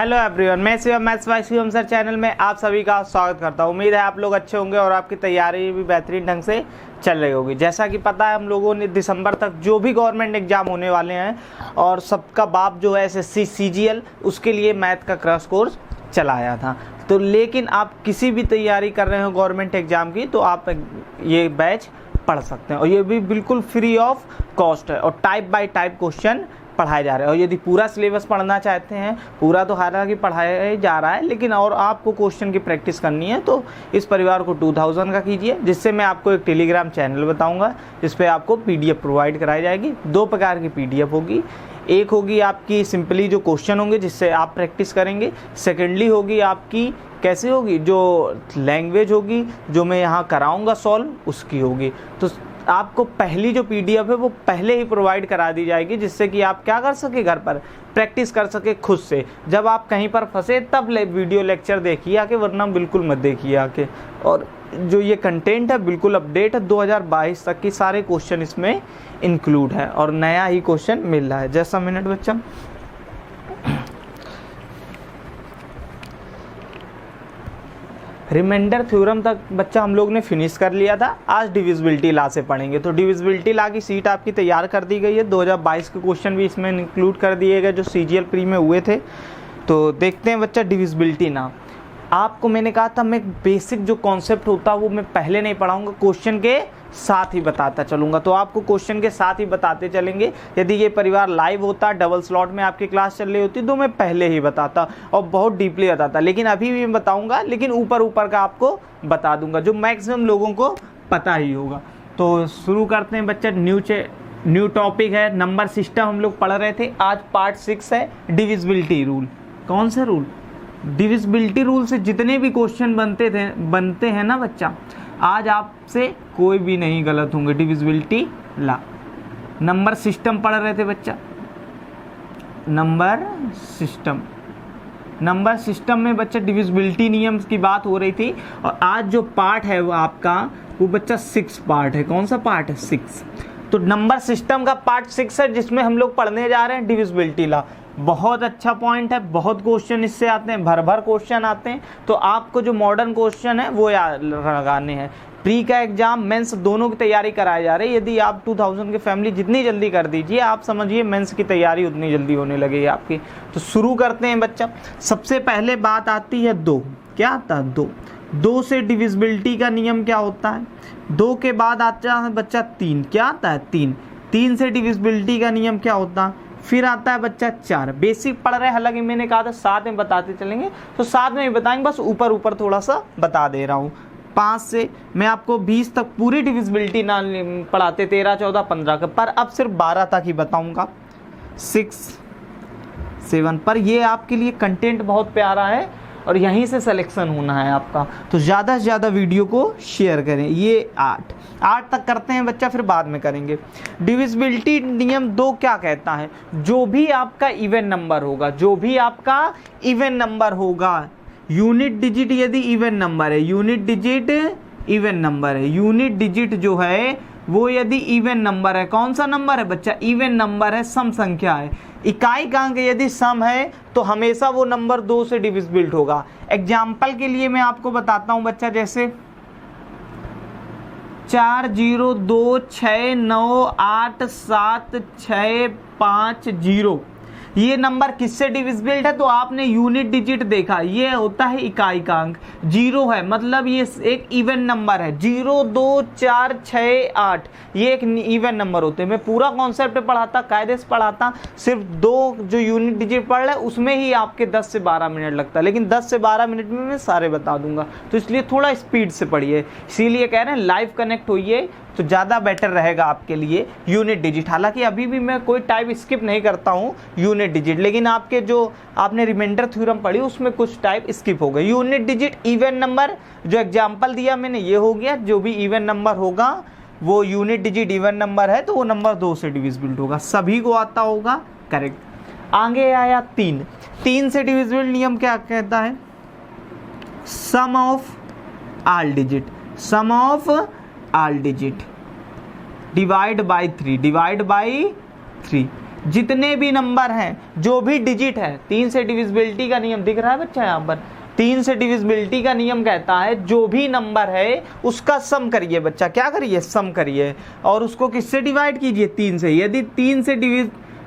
Hello everyone, मैं Shivam maths by Shivam sir channel में आप सभी का स्वागत करता हूं। उम्मीद है आप लोग अच्छे होंगे और आपकी तैयारी भी बेहतरीन ढंग से चल रही होगी। जैसा कि पता है, हम लोगों ने दिसंबर तक जो भी गवर्नमेंट एग्जाम होने वाले हैं और सबका बाप जो है एसएससी सीजीएल, उसके लिए मैथ का क्रैश कोर्स चलाया था। तो लेकिन आप किसी भी तैयारी कर रहे हो गवर्नमेंट एग्जाम की, तो आप ये बैच पढ़ सकते हैं और ये भी बिल्कुल फ्री ऑफ कॉस्ट है और टाइप बाय टाइप क्वेश्चन पढ़ाए जा रहे हैं। और यदि पूरा सिलेबस पढ़ना चाहते हैं, पूरा तो हालांकि पढ़ाया जा रहा है, लेकिन और आपको क्वेश्चन की प्रैक्टिस करनी है तो इस परिवार को 2000 का कीजिए, जिससे मैं आपको एक टेलीग्राम चैनल बताऊंगा जिस पे आपको पीडीएफ प्रोवाइड कराई जाएगी। दो प्रकार की पीडीएफ होगी। एक होगी आपकी सिंपली जो क्वेश्चन होंगे जिससे आप प्रैक्टिस करेंगे। सेकेंडली होगी आपकी कैसे होगी, जो लैंग्वेज होगी जो मैं यहाँ कराऊंगा सॉल्व, उसकी होगी। तो आपको पहली जो पीडीएफ है वो पहले ही प्रोवाइड करा दी जाएगी, जिससे कि आप क्या कर सके, घर पर प्रैक्टिस कर सके खुद से। जब आप कहीं पर फंसे तब वीडियो लेक्चर देखिए आके, वरना बिल्कुल मत देखिए आके। और जो ये कंटेंट है बिल्कुल अपडेट है, 2022 तक की सारे क्वेश्चन इसमें इंक्लूड है और नया ही क्वेश्चन मिल रहा है। जैसा मिनट बच्चा, रिमाइंडर थ्योरम तक बच्चा हम लोग ने फिनिश कर लिया था। आज डिविजिबिलिटी लॉ से पढ़ेंगे। तो डिविजिबिलिटी लॉ की सीट आपकी तैयार कर दी गई है। 2022 के क्वेश्चन भी इसमें इंक्लूड कर दिए गए जो सीजीएल प्री में हुए थे। तो देखते हैं बच्चा डिविजिबिलिटी लॉ। आपको मैंने कहा था मैं बेसिक जो कॉन्सेप्ट होता है वो मैं पहले नहीं पढ़ाऊंगा, क्वेश्चन के साथ ही बताता चलूंगा। तो आपको क्वेश्चन के साथ ही बताते चलेंगे। यदि ये परिवार लाइव होता, डबल स्लॉट में आपकी क्लास चल रही होती, तो मैं पहले ही बताता और बहुत डीपली बताता। लेकिन अभी भी मैं बताऊंगा, लेकिन ऊपर ऊपर का आपको बता दूंगा जो मैक्सिमम लोगों को पता ही होगा। तो शुरू करते हैं बच्चा। न्यू टॉपिक है नंबर सिस्टम, हम लोग पढ़ रहे थे। आज पार्ट 6 है डिविजिबिलिटी रूल। कौन सा रूल? डिविजिबिलिटी रूल से जितने भी क्वेश्चन बनते हैं ना बच्चा, आज आपसे कोई भी नहीं गलत होंगे। डिविजिबिलिटी लॉ, नंबर सिस्टम पढ़ रहे थे बच्चा। नंबर सिस्टम में बच्चा डिविजिबिलिटी नियम की बात हो रही थी। और आज जो पार्ट है वो आपका वो बच्चा 6 पार्ट है। कौन सा पार्ट है? 6। तो नंबर सिस्टम का पार्ट 6 है जिसमें हम लोग पढ़ने जा रहे हैं डिविजिबिलिटी लॉ। बहुत अच्छा पॉइंट है, बहुत क्वेश्चन इससे आते हैं, भर क्वेश्चन आते हैं। तो आपको जो मॉडर्न क्वेश्चन है वो याद लगाने हैं। प्री का एग्जाम, मेंस दोनों की तैयारी कराई जा रही है। यदि आप 2000 की फैमिली जितनी जल्दी कर दीजिए, आप समझिए मेंस की तैयारी उतनी जल्दी होने लगेगी आपकी। तो शुरू करते हैं बच्चा। सबसे पहले बात आती है 2। क्या आता है? 2 से डिविजिबिलिटी का नियम क्या होता है? 2 के बाद आता है बच्चा 3। क्या आता है? 3 से डिविजिबिलिटी का नियम क्या होता है? फिर आता है बच्चा 4। बेसिक पढ़ रहे हैं, हालांकि मैंने कहा था साथ में बताते चलेंगे, तो साथ में ही बताएंगे, बस ऊपर ऊपर थोड़ा सा बता दे रहा हूँ। 5 से मैं आपको 20 तक पूरी डिविजिबिलिटी ना पढ़ाते, 13, 14, 15 का, पर अब सिर्फ 12 तक ही बताऊंगा। 6, 7 पर। ये आपके लिए कंटेंट बहुत प्यारा है और यहीं से सिलेक्शन होना है आपका, तो ज़्यादा से ज़्यादा वीडियो को शेयर करें। ये 8 तक करते हैं बच्चा, फिर बाद में करेंगे। डिविजिबिलिटी नियम 2 क्या कहता है? जो भी आपका इवन नंबर होगा, यूनिट डिजिट यदि इवन नंबर है, यूनिट डिजिट जो है वो यदि इवन नंबर है, कौन सा नंबर है बच्चा? इवन नंबर है, सम संख्या है। इकाई का अंक यदि सम है तो हमेशा वो नंबर 2 से डिविजिबल होगा। एग्जाम्पल के लिए मैं आपको बताता हूं बच्चा, जैसे 4026987650, ये नंबर किससे डिविजिबल है? तो आपने यूनिट डिजिट देखा, ये होता है इकाई का अंक। 0 है मतलब ये एक इवन नंबर है। 0, 2, 4, 6, 8 ये एक इवन नंबर होते हैं। मैं पूरा कॉन्सेप्ट पढ़ाता, कायदे से पढ़ाता। सिर्फ 2 जो यूनिट डिजिट पढ़ रहे उसमें ही आपके 10 से 12 मिनट लगता है, लेकिन 10 से 12 मिनट में मैं सारे बता दूंगा। तो इसलिए थोड़ा स्पीड से पढ़िए, इसीलिए कह रहे हैं लाइव कनेक्ट होइए तो ज़्यादा बेटर रहेगा आपके लिए। यूनिट डिजिट, हालांकि अभी भी मैं कोई टाइप स्किप नहीं करता हूँ यूनिट डिजिट, लेकिन आपके जो आपने रिमाइंडर थ्योरम पढ़ी उसमें कुछ टाइप स्किप हो गए। यूनिट डिजिट इवन नंबर, जो एग्जांपल दिया मैंने ये हो गया। जो भी इवन नंबर होगा वो यूनिट डिजिट इवन नंबर है, तो वो नंबर 2 से डिविजिबल होगा। सभी को आता होगा, करेक्ट। आगे आया 3 से डिविजिबल नियम क्या कहता है? Sum of all digit divide by 3। जितने भी नंबर हैं, जो भी डिजिट है, 3 से डिविजिबिलिटी का नियम दिख रहा है बच्चा यहाँ पर, 3 से डिविजिबिलिटी का नियम कहता है जो भी नंबर है उसका सम करिए बच्चा, क्या करिए, सम करिए, और उसको किससे डिवाइड कीजिए, 3 से। यदि 3 से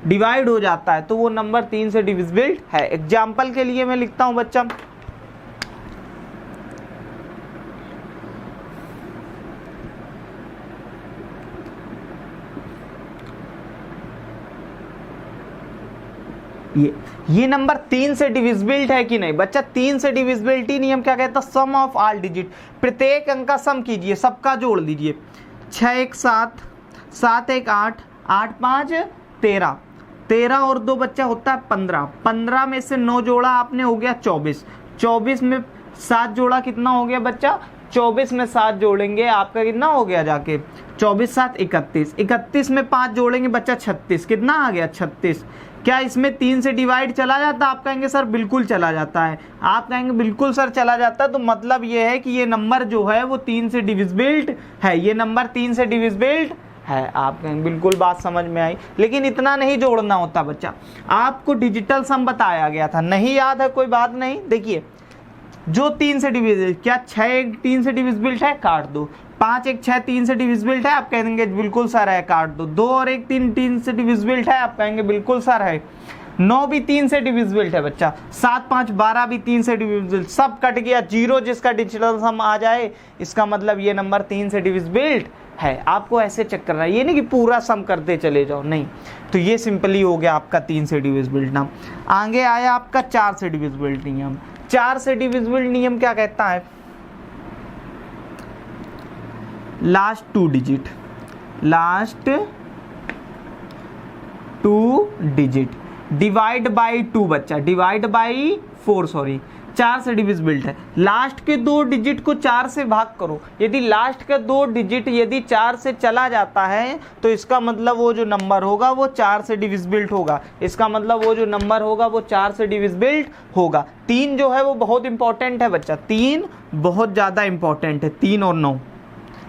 डिवाइड हो जाता है तो वो नंबर 3 से डिविजिबल है। एग्जाम्पल के लिए मैं लिखता हूं बच्चा, ये नंबर 3 से डिविजिबल है कि नहीं बच्चा, 3 से डिविजिबिलिटी नियम क्या कहता है, सम ऑफ ऑल डिजिट, प्रत्येक अंक का सम कीजिए, सबका जोड़ लीजिए। 6 1 7, 7 1 8, 8 5 13, 13 और 2 बच्चा होता है 15, 15 में से 9 जोड़ा आपने, हो गया 24, 24 में 7 जोड़ा कितना हो गया बच्चा, 24 में 7 जोड़ेंगे आपका कितना हो गया जाके, 24 7 31, 31 में 5 जोड़ेंगे बच्चा 36, कितना आ गया 36। क्या इसमें 3 से डिवाइड चला जाता है, आप कहेंगे सर बिल्कुल चला जाता है, आप कहेंगे बिल्कुल सर चला जाता है, तो मतलब ये है कि ये नंबर जो है वो 3 से डिविजिबल है, ये नंबर 3 से डिविजिबल है। आप कहेंगे बिल्कुल बात समझ में आई, लेकिन इतना नहीं जोड़ना होता बच्चा, आपको डिजिटल सम बताया गया था, नहीं याद है कोई बात नहीं। देखिए जो 3 से डिविजिबल, क्या 6 3 से डिविजिबल है, काट दो। 5 1 6 3 से डिविजिबल है, आप कहेंगे बिल्कुल सर है, काट दो। 2 और 1 3 3 से डिविजिबल है, आप कहेंगे बिल्कुल सर है। 9 भी 3 से डिविजिबल है बच्चा, 7 5 12 भी 3 से डिविजिबल, सब कट गया, जीरो जिसका डिजिटल सम आ जाए इसका मतलब ये नंबर 3 से डिविजिबल है। आपको ऐसे चेक करना है, ये नहीं कि पूरा सम करते चले जाओ, नहीं। तो ये सिंपली हो गया आपका 3 से डिविजिबल नाम। आगे आया आपका 4 से डिविजिबल नियम। 4 से डिविजिबल नियम क्या कहता है, last 2 digit, last 2 digit divide by 2 बच्चा, डिवाइड बाई 4 सॉरी, 4 से डिविजिबल है। लास्ट के 2 डिजिट को 4 से भाग करो, यदि लास्ट का 2 डिजिट यदि 4 से चला जाता है तो इसका मतलब वो जो नंबर होगा वो 4 से डिविजिबल होगा, इसका मतलब वो जो नंबर होगा वो 4 से डिविजिबल होगा। 3 जो है वो बहुत इंपॉर्टेंट है बच्चा, 3 बहुत ज़्यादा इंपॉर्टेंट है, 3 और 9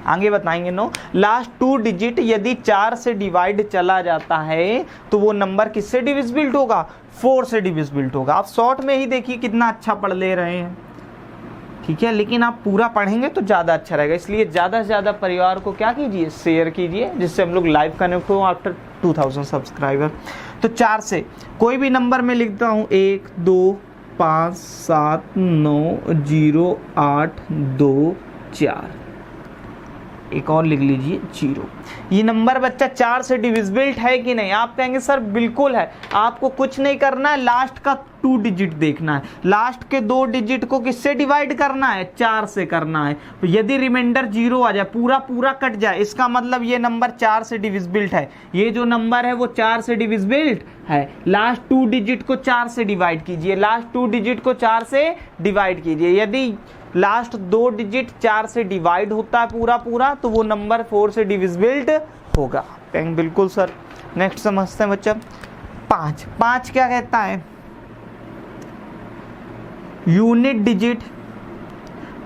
आगे बताएंगे। 9 लास्ट 2 डिजिट यदि 4 से डिवाइड चला जाता है तो वो नंबर किससे डिविजिबल होगा, 4 से डिविजिबल होगा। आप शॉर्ट में ही देखिए कितना अच्छा पढ़ ले रहे हैं, ठीक है, लेकिन आप पूरा पढ़ेंगे तो ज़्यादा अच्छा रहेगा, इसलिए ज़्यादा से ज़्यादा परिवार को क्या कीजिए, शेयर कीजिए, जिससे हम लोग लाइव कनेक्ट हो आफ्टर 2000 सब्सक्राइबर। तो 4 से कोई भी नंबर में लिखता हूँ, 1 2 5 7 9 0 8 2 4, एक और लिख लीजिए 0। ये नंबर बच्चा 4 से डिविजिबल है कि नहीं, आप कहेंगे सर बिल्कुल है। आपको कुछ नहीं करना है, लास्ट का 2 डिजिट देखना है, लास्ट के 2 डिजिट को किससे डिवाइड करना है, 4 से करना है। यदि रिमाइंडर 0 आ जाए, पूरा पूरा कट जाए, इसका मतलब ये नंबर 4 से डिविजिबल है, ये जो नंबर है वो 4 से डिविजिबल है। लास्ट 2 डिजिट को 4 से डिवाइड कीजिए, लास्ट 2 डिजिट को 4 से डिवाइड कीजिए, यदि लास्ट 2 डिजिट 4 से डिवाइड होता है पूरा पूरा तो वो नंबर 4 से डिविजिबल होगा। बिल्कुल सर। नेक्स्ट समझते हैं बच्चा, 5 क्या कहता है, यूनिट डिजिट,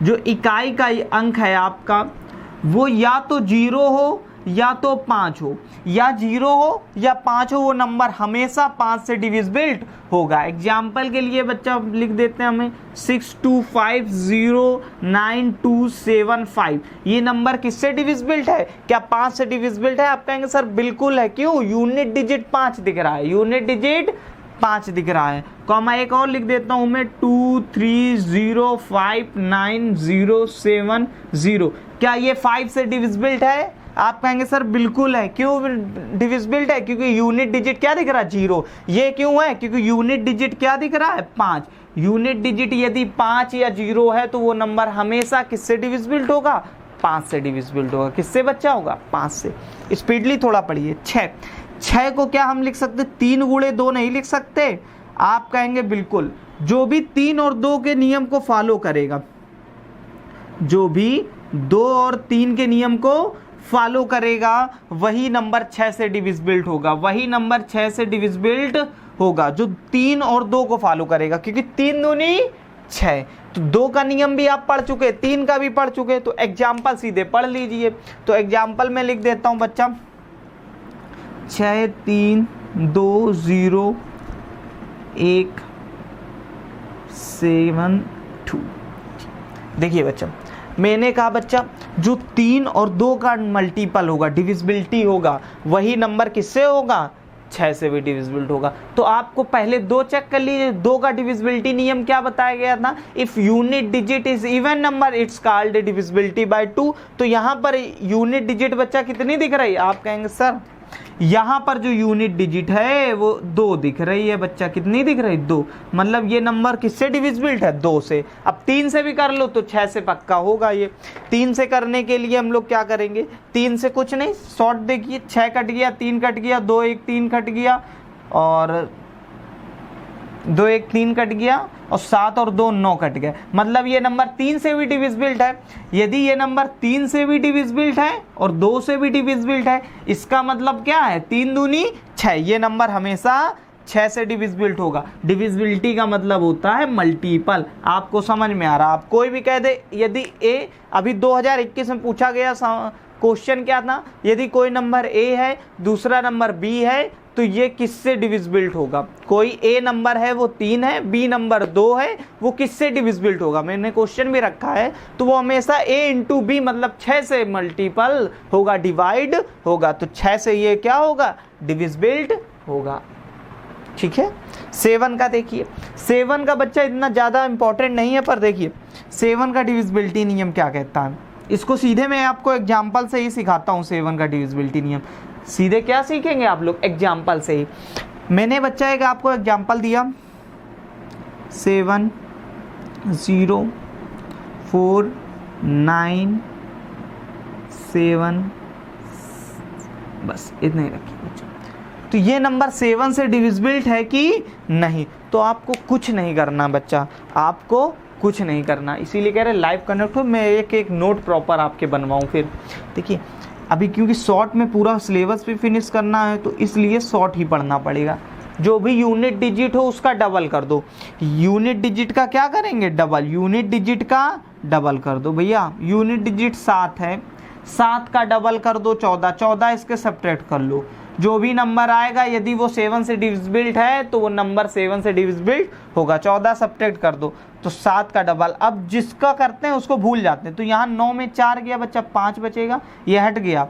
जो इकाई का अंक है आपका वो या तो 0 हो या तो 5 हो, या 0 हो या 5 हो, वो नंबर हमेशा 5 से डिविजिबल होगा। एग्जाम्पल के लिए बच्चा लिख देते हैं हमें 62509275, ये नंबर किससे डिविजिबल है, क्या 5 से डिविजिबल है, आप कहेंगे सर बिल्कुल है, क्यों, यूनिट डिजिट 5 दिख रहा है, यूनिट डिजिट 5 दिख रहा है। कॉमा एक और लिख देता हूं मैं 23059070, क्या ये 5 से डिविजिबल है, आप कहेंगे सर बिल्कुल है, क्यों डिविजिबल है, क्योंकि यूनिट डिजिट क्या दिख रहा है, 0। ये क्यों है, क्योंकि यूनिट डिजिट क्या दिख रहा है, 5। यूनिट डिजिट यदि 5 या 0 है तो वो नंबर हमेशा किससे डिविजिबल होगा, 5 से डिविजिबल होगा। किससे बच्चा होगा, 5 से। स्पीडली थोड़ा पढ़िए। 6 को क्या हम लिख सकते, 3 गुणे 2 नहीं लिख सकते, आप कहेंगे बिल्कुल, जो भी 3 और 2 के नियम को फॉलो करेगा, जो भी 2 और 3 के नियम को फॉलो करेगा वही नंबर 6 से डिविजिबल होगा, वही नंबर 6 से डिविजिबल होगा जो 3 और 2 को फॉलो करेगा, क्योंकि 3 दूनी 6, तो 2 का नियम भी आप पढ़ चुके, 3 का भी पढ़ चुके, तो एग्जाम्पल सीधे पढ़ लीजिए। तो एग्जाम्पल में लिख देता हूं बच्चा 6 3 2 0 1 7 2। देखिए बच्चा, मैंने कहा बच्चा जो 3 और 2 का मल्टीपल होगा, डिविजिबिलिटी होगा, वही नंबर किससे होगा? 6 से भी डिविजिबल होगा। तो आपको पहले 2 चेक कर लीजिए। 2 का डिविजिबिलिटी नियम क्या बताया गया था? If unit digit is even number it's called divisibility bye 2। तो यहाँ पर यूनिट डिजिट बच्चा कितनी दिख रही है? आप कहेंगे सर यहाँ पर जो यूनिट डिजिट है वो 2 दिख रही है बच्चा। कितनी दिख रही है? 2। मतलब ये नंबर किससे डिविजिबल है? 2 से। अब 3 से भी कर लो तो 6 से पक्का होगा ये। 3 से करने के लिए हम लोग क्या करेंगे? 3 से कुछ नहीं, शॉर्ट देखिए, 6 कट गया, 3 कट गया, 2 1 3 कट गया, और 2 1 3 कट गया, और 7 और 2 9 कट गया। मतलब ये नंबर 3 से भी डिविजिबल है। यदि ये नंबर 3 से भी डिविजिबल है और 2 से भी डिविजिबल है, इसका मतलब क्या है? 3 दूनी 6। ये नंबर हमेशा 6 से डिविजिबल होगा। डिविजिबिलिटी का मतलब होता है मल्टीपल। आपको समझ में आ रहा? आप कोई भी कह दे, यदि ए, अभी 2021 में पूछा गया क्वेश्चन क्या था? यदि कोई नंबर ए है, दूसरा नंबर बी है, तो ये किससे डिविजिबल होगा? कोई ए नंबर है वो 3 है, बी नंबर 2 है, वो किससे डिविजिबल होगा? मैंने क्वेश्चन भी रखा है। तो वो हमेशा ए इंटू बी मतलब 6 से मल्टीपल होगा, डिवाइड होगा। तो 6 से ये क्या होगा? डिविजिबल होगा। ठीक है। 7 का देखिए, 7 का बच्चा इतना ज़्यादा इंपॉर्टेंट नहीं है, पर देखिए 7 का डिविजिबिलिटी नियम क्या कहता है। इसको सीधे मैं आपको एग्जाम्पल से ही सिखाता हूँ। 7 का डिविजिबिलिटी नियम सीधे क्या सीखेंगे आप लोग? एग्जाम्पल से ही। मैंने बच्चा एक आपको एग्जाम्पल दिया, 7 0 4 9 7, बस इतने ही रखिए बच्चा। तो ये नंबर 7 से डिविजिबल है कि नहीं? तो आपको कुछ नहीं करना बच्चा, आपको कुछ नहीं करना। इसीलिए कह रहे लाइव कनेक्ट हो, मैं एक एक नोट प्रॉपर आपके बनवाऊं। फिर देखिए अभी क्योंकि शॉर्ट में पूरा सिलेबस भी फिनिश करना है, तो इसलिए शॉर्ट ही पढ़ना पड़ेगा। जो भी यूनिट डिजिट हो उसका डबल कर दो। यूनिट डिजिट का क्या करेंगे? डबल। यूनिट डिजिट का डबल कर दो भैया। यूनिट डिजिट 7 है, 7 का डबल कर दो 14, 14 इसके सब्ट्रैक्ट कर लो। जो भी नंबर आएगा यदि वो 7 से डिविजिबल है तो वो नंबर 7 से डिविजिबल होगा। 14 सब्ट्रैक्ट कर दो तो 7 का डबल। अब जिसका करते हैं उसको भूल जाते हैं। तो यहाँ 9 में 4 गया बच्चा, 5 बचेगा, ये हट गया।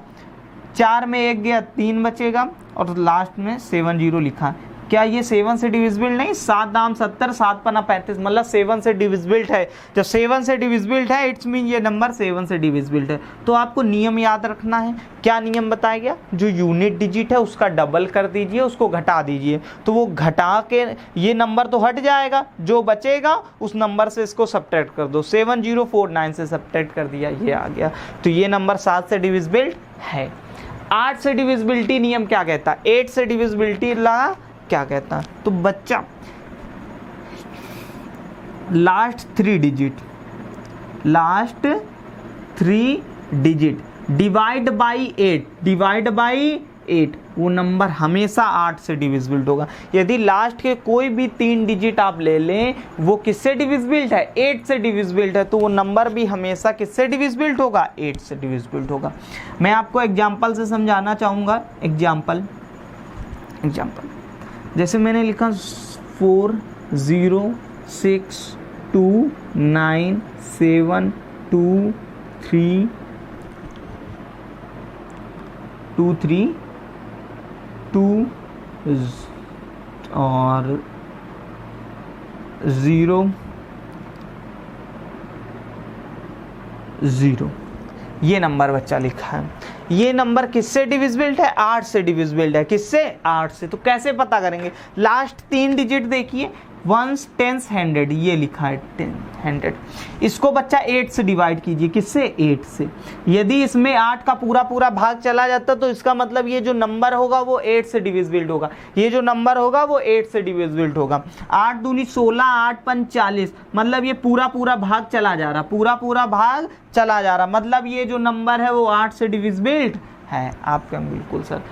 4 में 1 गया, 3 बचेगा, और लास्ट में 7 0 लिखा। क्या ये 7 से डिविजिबल नहीं? 7 दाम 70, 7 पना 35, मतलब 7 से डिविजिबल है। जब 7 से डिविजिबल है इट्स मीन ये नंबर 7 से डिविजिबल है। तो आपको नियम याद रखना है। क्या नियम बताया गया? जो यूनिट डिजिट है उसका डबल कर दीजिए, उसको घटा दीजिए, तो वो घटा के ये नंबर तो हट जाएगा, जो बचेगा उस नंबर से इसको सब्ट्रैक्ट कर दो। 7049 से सब्ट्रैक्ट कर दिया, ये आ गया। तो ये नंबर 7 से डिविजिबल है। 8 से डिविजिबिलिटी नियम क्या कहता है? 8 से डिविजिबिलिटी ला क्या कहता है? तो बच्चा last 3 digit divide by 8, divide by 8, वो नंबर हमेशा 8 से डिविजिबल होगा। यदि लास्ट के कोई भी 3 डिजिट आप ले लें, वो किससे डिविजिबल है? 8 से डिविजिबल है। तो वो नंबर भी हमेशा किससे डिविजिबल होगा? 8 से डिविजिबल होगा। मैं आपको एग्जाम्पल से समझाना चाहूँगा। एग्जाम्पल जैसे मैंने लिखा 4 0 6 2 9 7 2 3 2 3 2 और 0 0, ये नंबर बच्चा लिखा है। ये नंबर किससे डिविजिबल है? 8 से डिविजिबल है। किससे? 8 से। तो कैसे पता करेंगे? लास्ट 3 डिजिट देखिए, 1s 10s 100, ये लिखा है 100। इसको बच्चा 8 से डिवाइड कीजिए। किससे? 8 से। यदि इसमें 8 का पूरा भाग चला जाता तो इसका मतलब ये जो नंबर होगा वो 8 से डिविजिबल होगा। ये जो नंबर होगा वो 8 से डिविजिबल होगा। 8 दूनी 16, 8 पंच 40, मतलब ये पूरा भाग चला जा रहा, पूरा भाग चला जा रहा, मतलब ये जो नंबर है वो 8 से डिविजिबल है। आप कहें बिल्कुल सर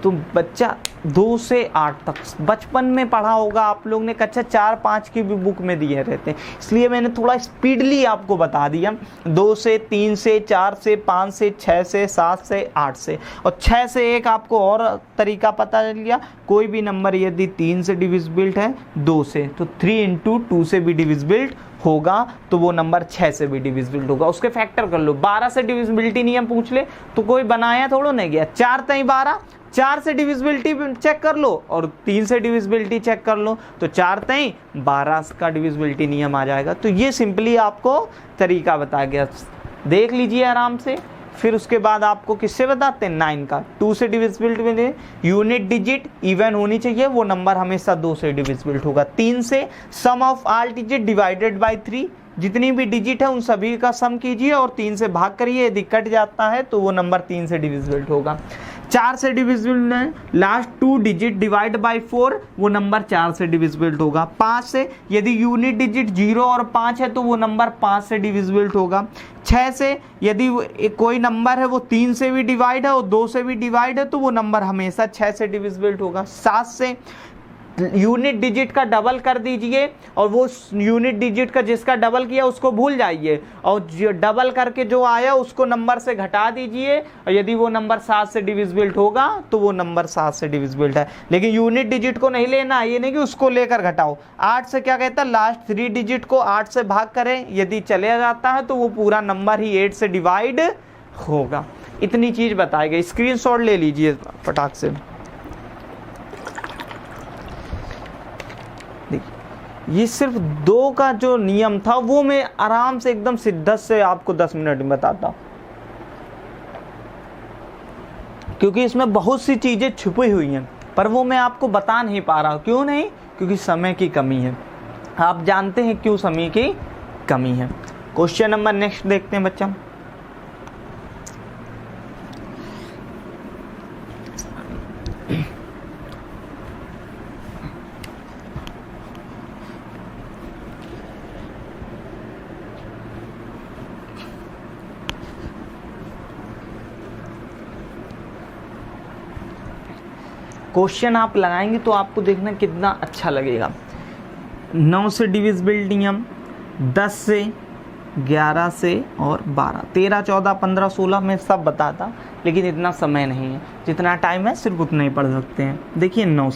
तो बच्चा 2 से 8 तक बचपन में पढ़ा होगा आप लोग ने, कक्षा 4-5 की भी बुक में दिए रहते हैं, इसलिए मैंने थोड़ा स्पीडली आपको बता दिया। 2 से 3 से 4 से 5 से 6 से 7 से 8 से, और 6 से एक आपको और तरीका पता चल गया, कोई भी नंबर यदि 3 से डिविजिबिलिट है 2 से, तो 3 × 2 से भी डिविजिबिलिट होगा, तो वो नंबर 6 से भी डिविजिबिलिट होगा। उसके फैक्टर कर लो। 12 से डिविजिबिलिटी नियम पूछ ले तो कोई बनाया थोड़ा नहीं गया। 4 × 12, 4 से डिविजिबिलिटी चेक कर लो और 3 से डिविजिबिलिटी चेक कर लो, तो 4 × 12 का डिविजिबिलिटी नियम आ जाएगा। तो ये सिंपली आपको तरीका बताया गया, देख लीजिए आराम से। फिर उसके बाद आपको किससे बताते हैं, 9 का 2 से डिविजिबिलिटी में यूनिट डिजिट इवन होनी चाहिए, वो नंबर हमेशा 2 से डिविजिबिलिट होगा। 3 से sum of all digit divided by 3, जितनी भी डिजिट है उन सभी का सम कीजिए और 3 से भाग करिए, यदि कट जाता है तो वो नंबर 3 से डिविजिबिलिट होगा। 4 से डिविजिबल है, लास्ट 2 डिजिट डिवाइड बाय 4, वो नंबर 4 से डिविजिबिलिट होगा। 5 से यदि यूनिट डिजिट 0 और 5 है तो वो नंबर 5 से डिविजिबिलिट होगा। 6 से यदि कोई नंबर है वो 3 से भी डिवाइड है और 2 से भी डिवाइड है तो वो नंबर हमेशा 6 से डिविजिबिलिट होगा। 7 से यूनिट डिजिट का डबल कर दीजिए और वो यूनिट डिजिट का जिसका डबल किया उसको भूल जाइए और जो डबल करके जो आया उसको नंबर से घटा दीजिए, और यदि वो नंबर 7 से डिविजिबिलिट होगा तो वो नंबर 7 से डिविजिबिलिट है। लेकिन यूनिट डिजिट को नहीं लेना, ये नहीं कि उसको लेकर घटाओ। 8 से क्या कहता है, लास्ट 3 डिजिट को 8 से भाग करें, यदि चले जाता है तो वो पूरा नंबर ही 8 से डिवाइड होगा। इतनी चीज बताई गई, स्क्रीनशॉट ले लीजिए फटाक से। ये सिर्फ 2 का जो नियम था वो मैं आराम से एकदम शिद्दत से आपको 10 मिनट में बताता हूं, क्योंकि इसमें बहुत सी चीजें छुपी हुई हैं, पर वो मैं आपको बता नहीं पा रहा हूं। क्यों नहीं? क्योंकि समय की कमी है। आप जानते हैं क्यों समय की कमी है। क्वेश्चन नंबर नेक्स्ट देखते हैं बच्चा। क्वेश्चन आप लगाएंगे तो आपको देखना कितना अच्छा लगेगा। 9 से डिविजिबिलिटी नियम, 10 से, 11 से और 12, 13, 14, 15, 16 में सब बताता, लेकिन इतना समय नहीं है। जितना टाइम है सिर्फ उतना ही पढ़ सकते हैं। देखिए 9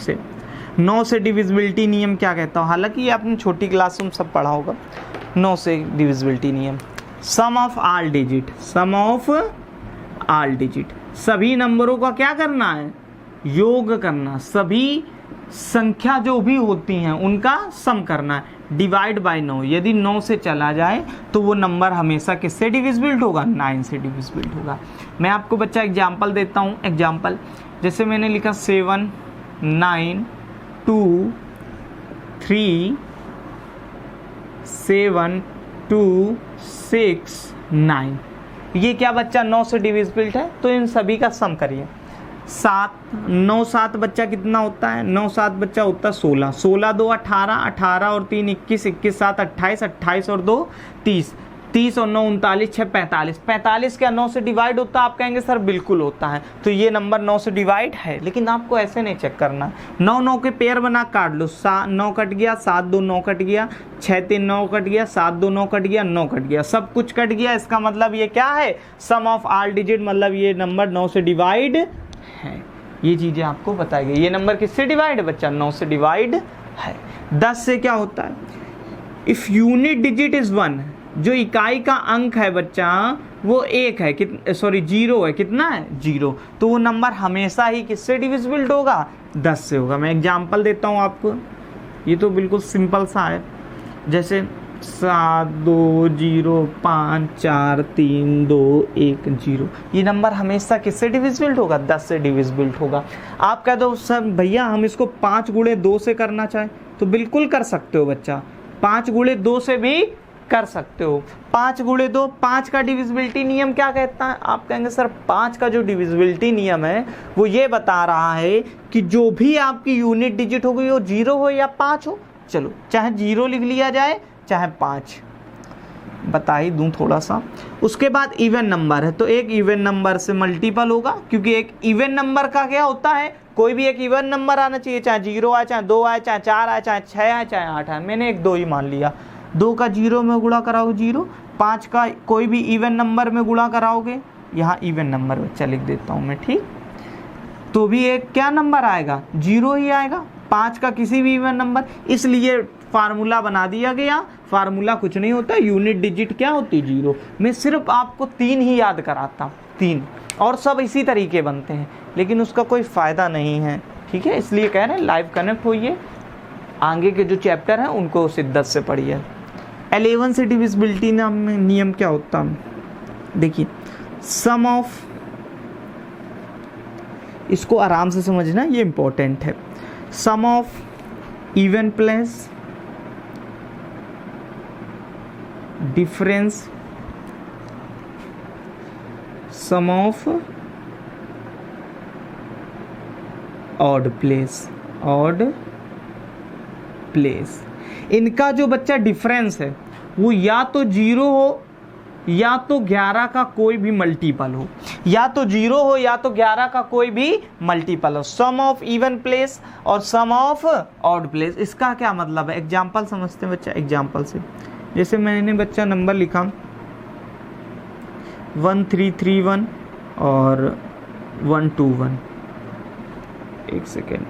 से डिविजिबिलिटी नियम क्या कहता हूँ, हालांकि ये आपने छोटी क्लास में सब पढ़ा होगा। 9 से डिविजिबिलिटी नियम, सम ऑफ ऑल डिजिट, सभी नंबरों का क्या करना है, योग करना, सभी संख्या जो भी होती हैं उनका सम करना है। डिवाइड बाय 9, यदि 9 से चला जाए तो वो नंबर हमेशा किससे डिविजिबिलिट होगा, 9 से डिविजिबिलिट होगा। मैं आपको बच्चा एग्जाम्पल देता हूँ। एग्जाम्पल जैसे मैंने लिखा 7, 9, 2, 3, 7, 2, 6, 9, ये क्या बच्चा 9 से डिविजिबिलिट है, तो इन सभी का सम करिए। 7, 9, 7 बच्चा कितना होता है, 9, 7 बच्चा होता है 16, 16, 2, 18, 18 और 3, 21, 21, 7, 28, 28 और 2, 30, 30 और 9, 39, 6, 45, 45 क्या 9 से डिवाइड होता है? आप कहेंगे सर बिल्कुल होता है, तो ये नंबर 9 से डिवाइड है, लेकिन आपको ऐसे नहीं चेक करना। 9, 9 के पेयर बना काट लो, 9 कट गया, 7, 2, 9 कट गया, 6, 3, 9 कट गया, 7, 2, 9 कट गया, 9 कट गया, सब कुछ कट गया। इसका मतलब ये क्या है, सम ऑफ ऑल डिजिट, मतलब ये नंबर 9 से डिवाइड है। ये चीजें आपको बताई गई। ये नंबर किससे डिवाइड है बच्चा, 9 से डिवाइड है। 10 से क्या होता है, इफ यूनिट डिजिट इज 1, जो इकाई का अंक है बच्चा वो 1 है, 0 है, कितना है 0, तो वो नंबर हमेशा ही किससे डिविजिबिलिट होगा, 10 से होगा। मैं एग्जांपल देता हूँ आपको, ये तो बिल्कुल सिंपल सा है, जैसे 7, 2, 0, 5, 4, 3, 2, 1, 0, ये नंबर हमेशा किससे डिविजिबिलिट होगा, 10 से डिविजिबिलिट होगा। आप कह दो सर भैया हम इसको 5 × 2 से करना चाहें तो बिल्कुल कर सकते हो बच्चा, 5 × 2 से भी कर सकते हो। 5 × 2, 5 का डिविजिबिलिटी नियम क्या कहता है? आप कहेंगे सर 5 का जो डिविजिबिलिटी नियम है वो ये बता रहा है कि जो भी आपकी यूनिट डिजिट होगी वो 0 हो या 5 हो, चलो चाहे 0 लिख लिया जाए चाहे 5, बता ही दूं थोड़ा सा। उसके बाद इवन नंबर है, तो एक इवन नंबर से मल्टीपल होगा, क्योंकि एक इवन नंबर का क्या होता है, कोई भी एक इवन नंबर आना चाहिए, चाहे 0 आए, चाहे 2 आए, चाहे 4 आए, चाहे 6 आए, चाहे 8 आए। मैंने एक 2 ही मान लिया। 2 का 0 में गुणा कराओगे 0, 5 का कोई भी इवन नंबर में गुणा कराओगे, यहाँ इवन नंबर बच्चा लिख देता हूँ मैं, ठीक, तो भी एक क्या नंबर आएगा, 0 ही आएगा। 5 का किसी भी इवन नंबर, इसलिए फार्मूला बना दिया गया। फार्मूला कुछ नहीं होता, यूनिट डिजिट क्या होती, 0। मैं सिर्फ आपको 3 ही याद कराता हूँ, 3, और सब इसी तरीके बनते हैं, लेकिन उसका कोई फ़ायदा नहीं है, ठीक है। इसलिए कह रहे हैं लाइव कनेक्ट होइए, आगे के जो चैप्टर हैं उनको शिद्दत से पढ़िए। 11 से डिविजिबिलिटी में नियम क्या होता है, देखिए, सम ऑफ, इसको आराम से समझना, ये इंपॉर्टेंट है। Sum of even plus difference sum of odd place, इनका जो बच्चा डिफरेंस है वो या तो 0 हो या तो 11 का कोई भी मल्टीपल हो, या तो 0 हो या तो 11 का कोई भी मल्टीपल हो। सम ऑफ इवन प्लेस और सम ऑफ ऑड प्लेस, इसका क्या मतलब है, एग्जाम्पल समझते हैं बच्चा। एग्जाम्पल से, जैसे मैंने बच्चा नंबर लिखा 1331 और 121, एक सेकेंड,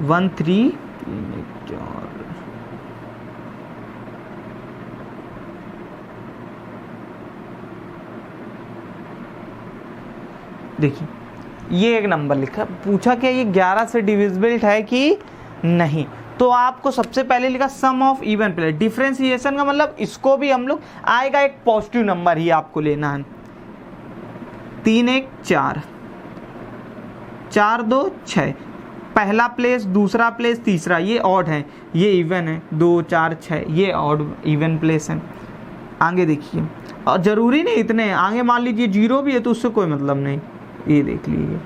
13, देखिए ये एक नंबर लिखा, पूछा क्या ये 11 से डिविजिबल है कि नहीं, तो आपको सबसे पहले लिखा सम ऑफ इवन प्लेस। डिफरेंशिएशन का मतलब इसको भी हम लोग आएगा, एक पॉजिटिव नंबर ही आपको लेना है। 3 1 4, 4 2 6, पहला प्लेस, दूसरा प्लेस, तीसरा, ये ऑड है, ये इवन है, 2 4 6, ये ऑड इवन प्लेस है। आगे देखिए, और जरूरी नहीं इतने, आगे मान लीजिए 0 भी है तो उससे कोई मतलब नहीं, ये देख लीजिए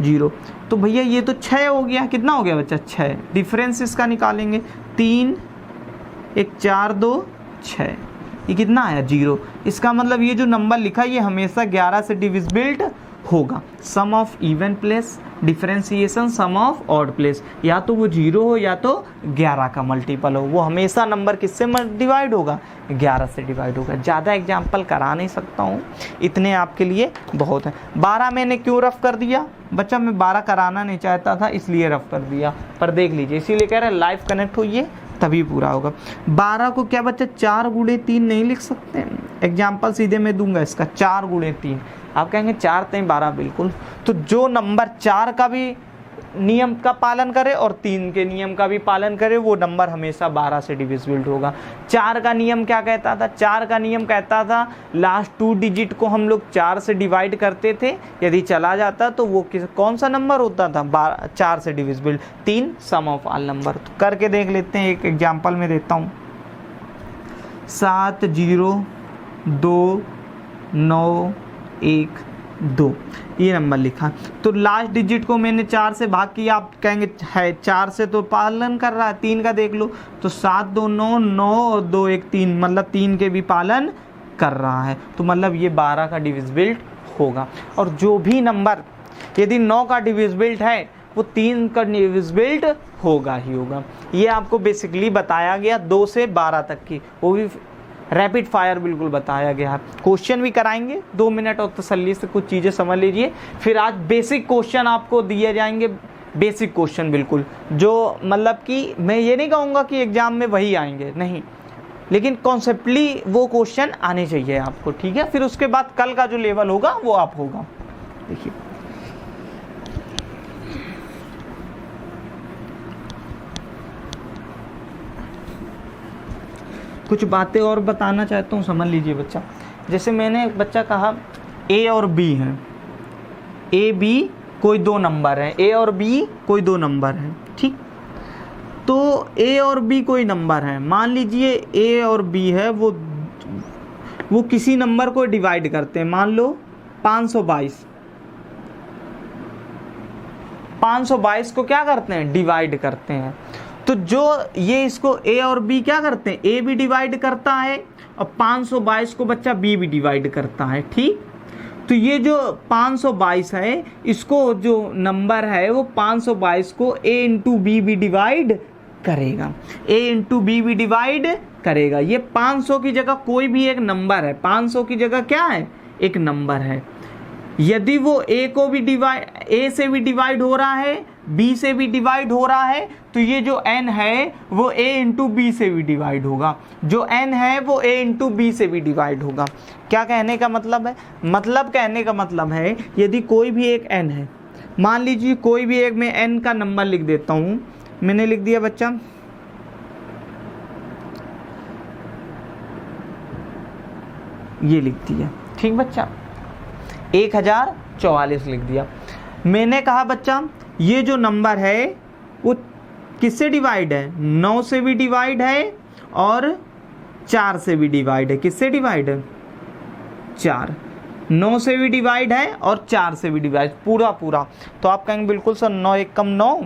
0, तो भैया ये तो 6 हो गया, कितना हो गया बच्चा, 6। डिफरेंस इसका निकालेंगे, 3 1 4 2 6, ये कितना आया, 0। इसका मतलब ये जो नंबर लिखा ये हमेशा 11 से डिविजिबल होगा। Sum of even place, differentiation sum of odd place, या तो वो 0 हो या तो 11 का मल्टीपल हो, वो हमेशा नंबर किससे डिवाइड होगा, 11 से डिवाइड होगा। ज़्यादा एग्जाम्पल करा नहीं सकता हूँ, इतने आपके लिए बहुत है। 12 मैंने क्यों रफ कर दिया बच्चा, मैं 12 कराना नहीं चाहता था इसलिए रफ कर दिया, पर देख लीजिए, इसीलिए कह रहे हैं लाइव कनेक्ट होइए तभी पूरा होगा। 12 को क्या बच्चा 4 गुणे 3 नहीं लिख सकते, एग्जाम्पल सीधे मैं दूंगा इसका, 4 गुणे 3, आप कहेंगे 4 3 12, बिल्कुल। तो जो नंबर 4 का भी नियम का पालन करे और 3 के नियम का भी पालन करे, वो नंबर हमेशा 12 से डिविजिबल होगा। 4 का नियम क्या कहता था, 4 का नियम कहता था लास्ट 2 डिजिट को हम लोग 4 से डिवाइड करते थे, यदि चला जाता तो वो कौन सा नंबर होता था, 4 से divisible, 3 sum of all number. तो करके देख लेते हैं, एक एग्जाम्पल में देता हूँ, 7 0 2 9 1 2, ये नंबर लिखा। तो लास्ट डिजिट को मैंने 4 से भाग किया, आप कहेंगे है 4 से तो पालन कर रहा है, 3 का देख लो, तो 7 2 9 9 और 2 1 3, मतलब 3 के भी पालन कर रहा है, तो मतलब ये 12 का डिविजिबल होगा। और जो भी नंबर यदि 9 का डिविजिबल है वो 3 का डिविजिबल होगा ही होगा। ये आपको बेसिकली बताया गया 2 से 12 तक की, वो भी रैपिड फायर बिल्कुल बताया गया है। क्वेश्चन भी कराएंगे 2 मिनट और तसल्ली से कुछ चीज़ें समझ लीजिए। फिर आज बेसिक क्वेश्चन आपको दिए जाएंगे, बेसिक क्वेश्चन बिल्कुल, जो मतलब कि मैं ये नहीं कहूँगा कि एग्जाम में वही आएंगे, नहीं, लेकिन कॉन्सेप्टली वो क्वेश्चन आने चाहिए आपको, ठीक है। फिर उसके बाद कल का जो लेवल होगा वो आप होगा। देखिए कुछ बातें और बताना चाहता हूँ, समझ लीजिए बच्चा। जैसे मैंने बच्चा कहा ए और बी है, ए बी कोई 2 नंबर है, ए और बी कोई 2 नंबर है, ठीक। तो ए और बी कोई नंबर है, मान लीजिए ए और बी है, वो किसी नंबर को डिवाइड करते हैं, मान लो 522, 522 को क्या करते हैं, डिवाइड करते हैं। तो जो ये इसको ए और बी क्या करते हैं, ए भी डिवाइड करता है और 522 को बच्चा बी भी डिवाइड करता है। ठीक, तो ये जो 522 है इसको जो नंबर है वो 522 को a इंटू बी भी डिवाइड करेगा, a इंटू बी भी डिवाइड करेगा। ये 500 की जगह कोई भी एक नंबर है, 500 की जगह क्या है, एक नंबर है। यदि वो a को भी डिवाइड, a से भी डिवाइड हो रहा है, b से भी डिवाइड हो रहा है, तो ये जो n है वो a इंटू बी से भी डिवाइड होगा, जो n है वो a इंटू बी से भी डिवाइड होगा। क्या कहने का मतलब है, मतलब कहने का मतलब है यदि कोई भी एक n है, मान लीजिए कोई भी एक, मैं n का नंबर लिख देता हूं, मैंने लिख दिया बच्चा ये लिख दिया, ठीक बच्चा 1044 लिख दिया। मैंने कहा बच्चा ये जो नंबर है वो किससे डिवाइड है, 9 से भी डिवाइड है और 4 से भी डिवाइड है। किससे डिवाइड है, 4, 9 से भी डिवाइड है और 4 से भी डिवाइड, पूरा पूरा। तो आप कहेंगे बिल्कुल सर 9 1 कम 9,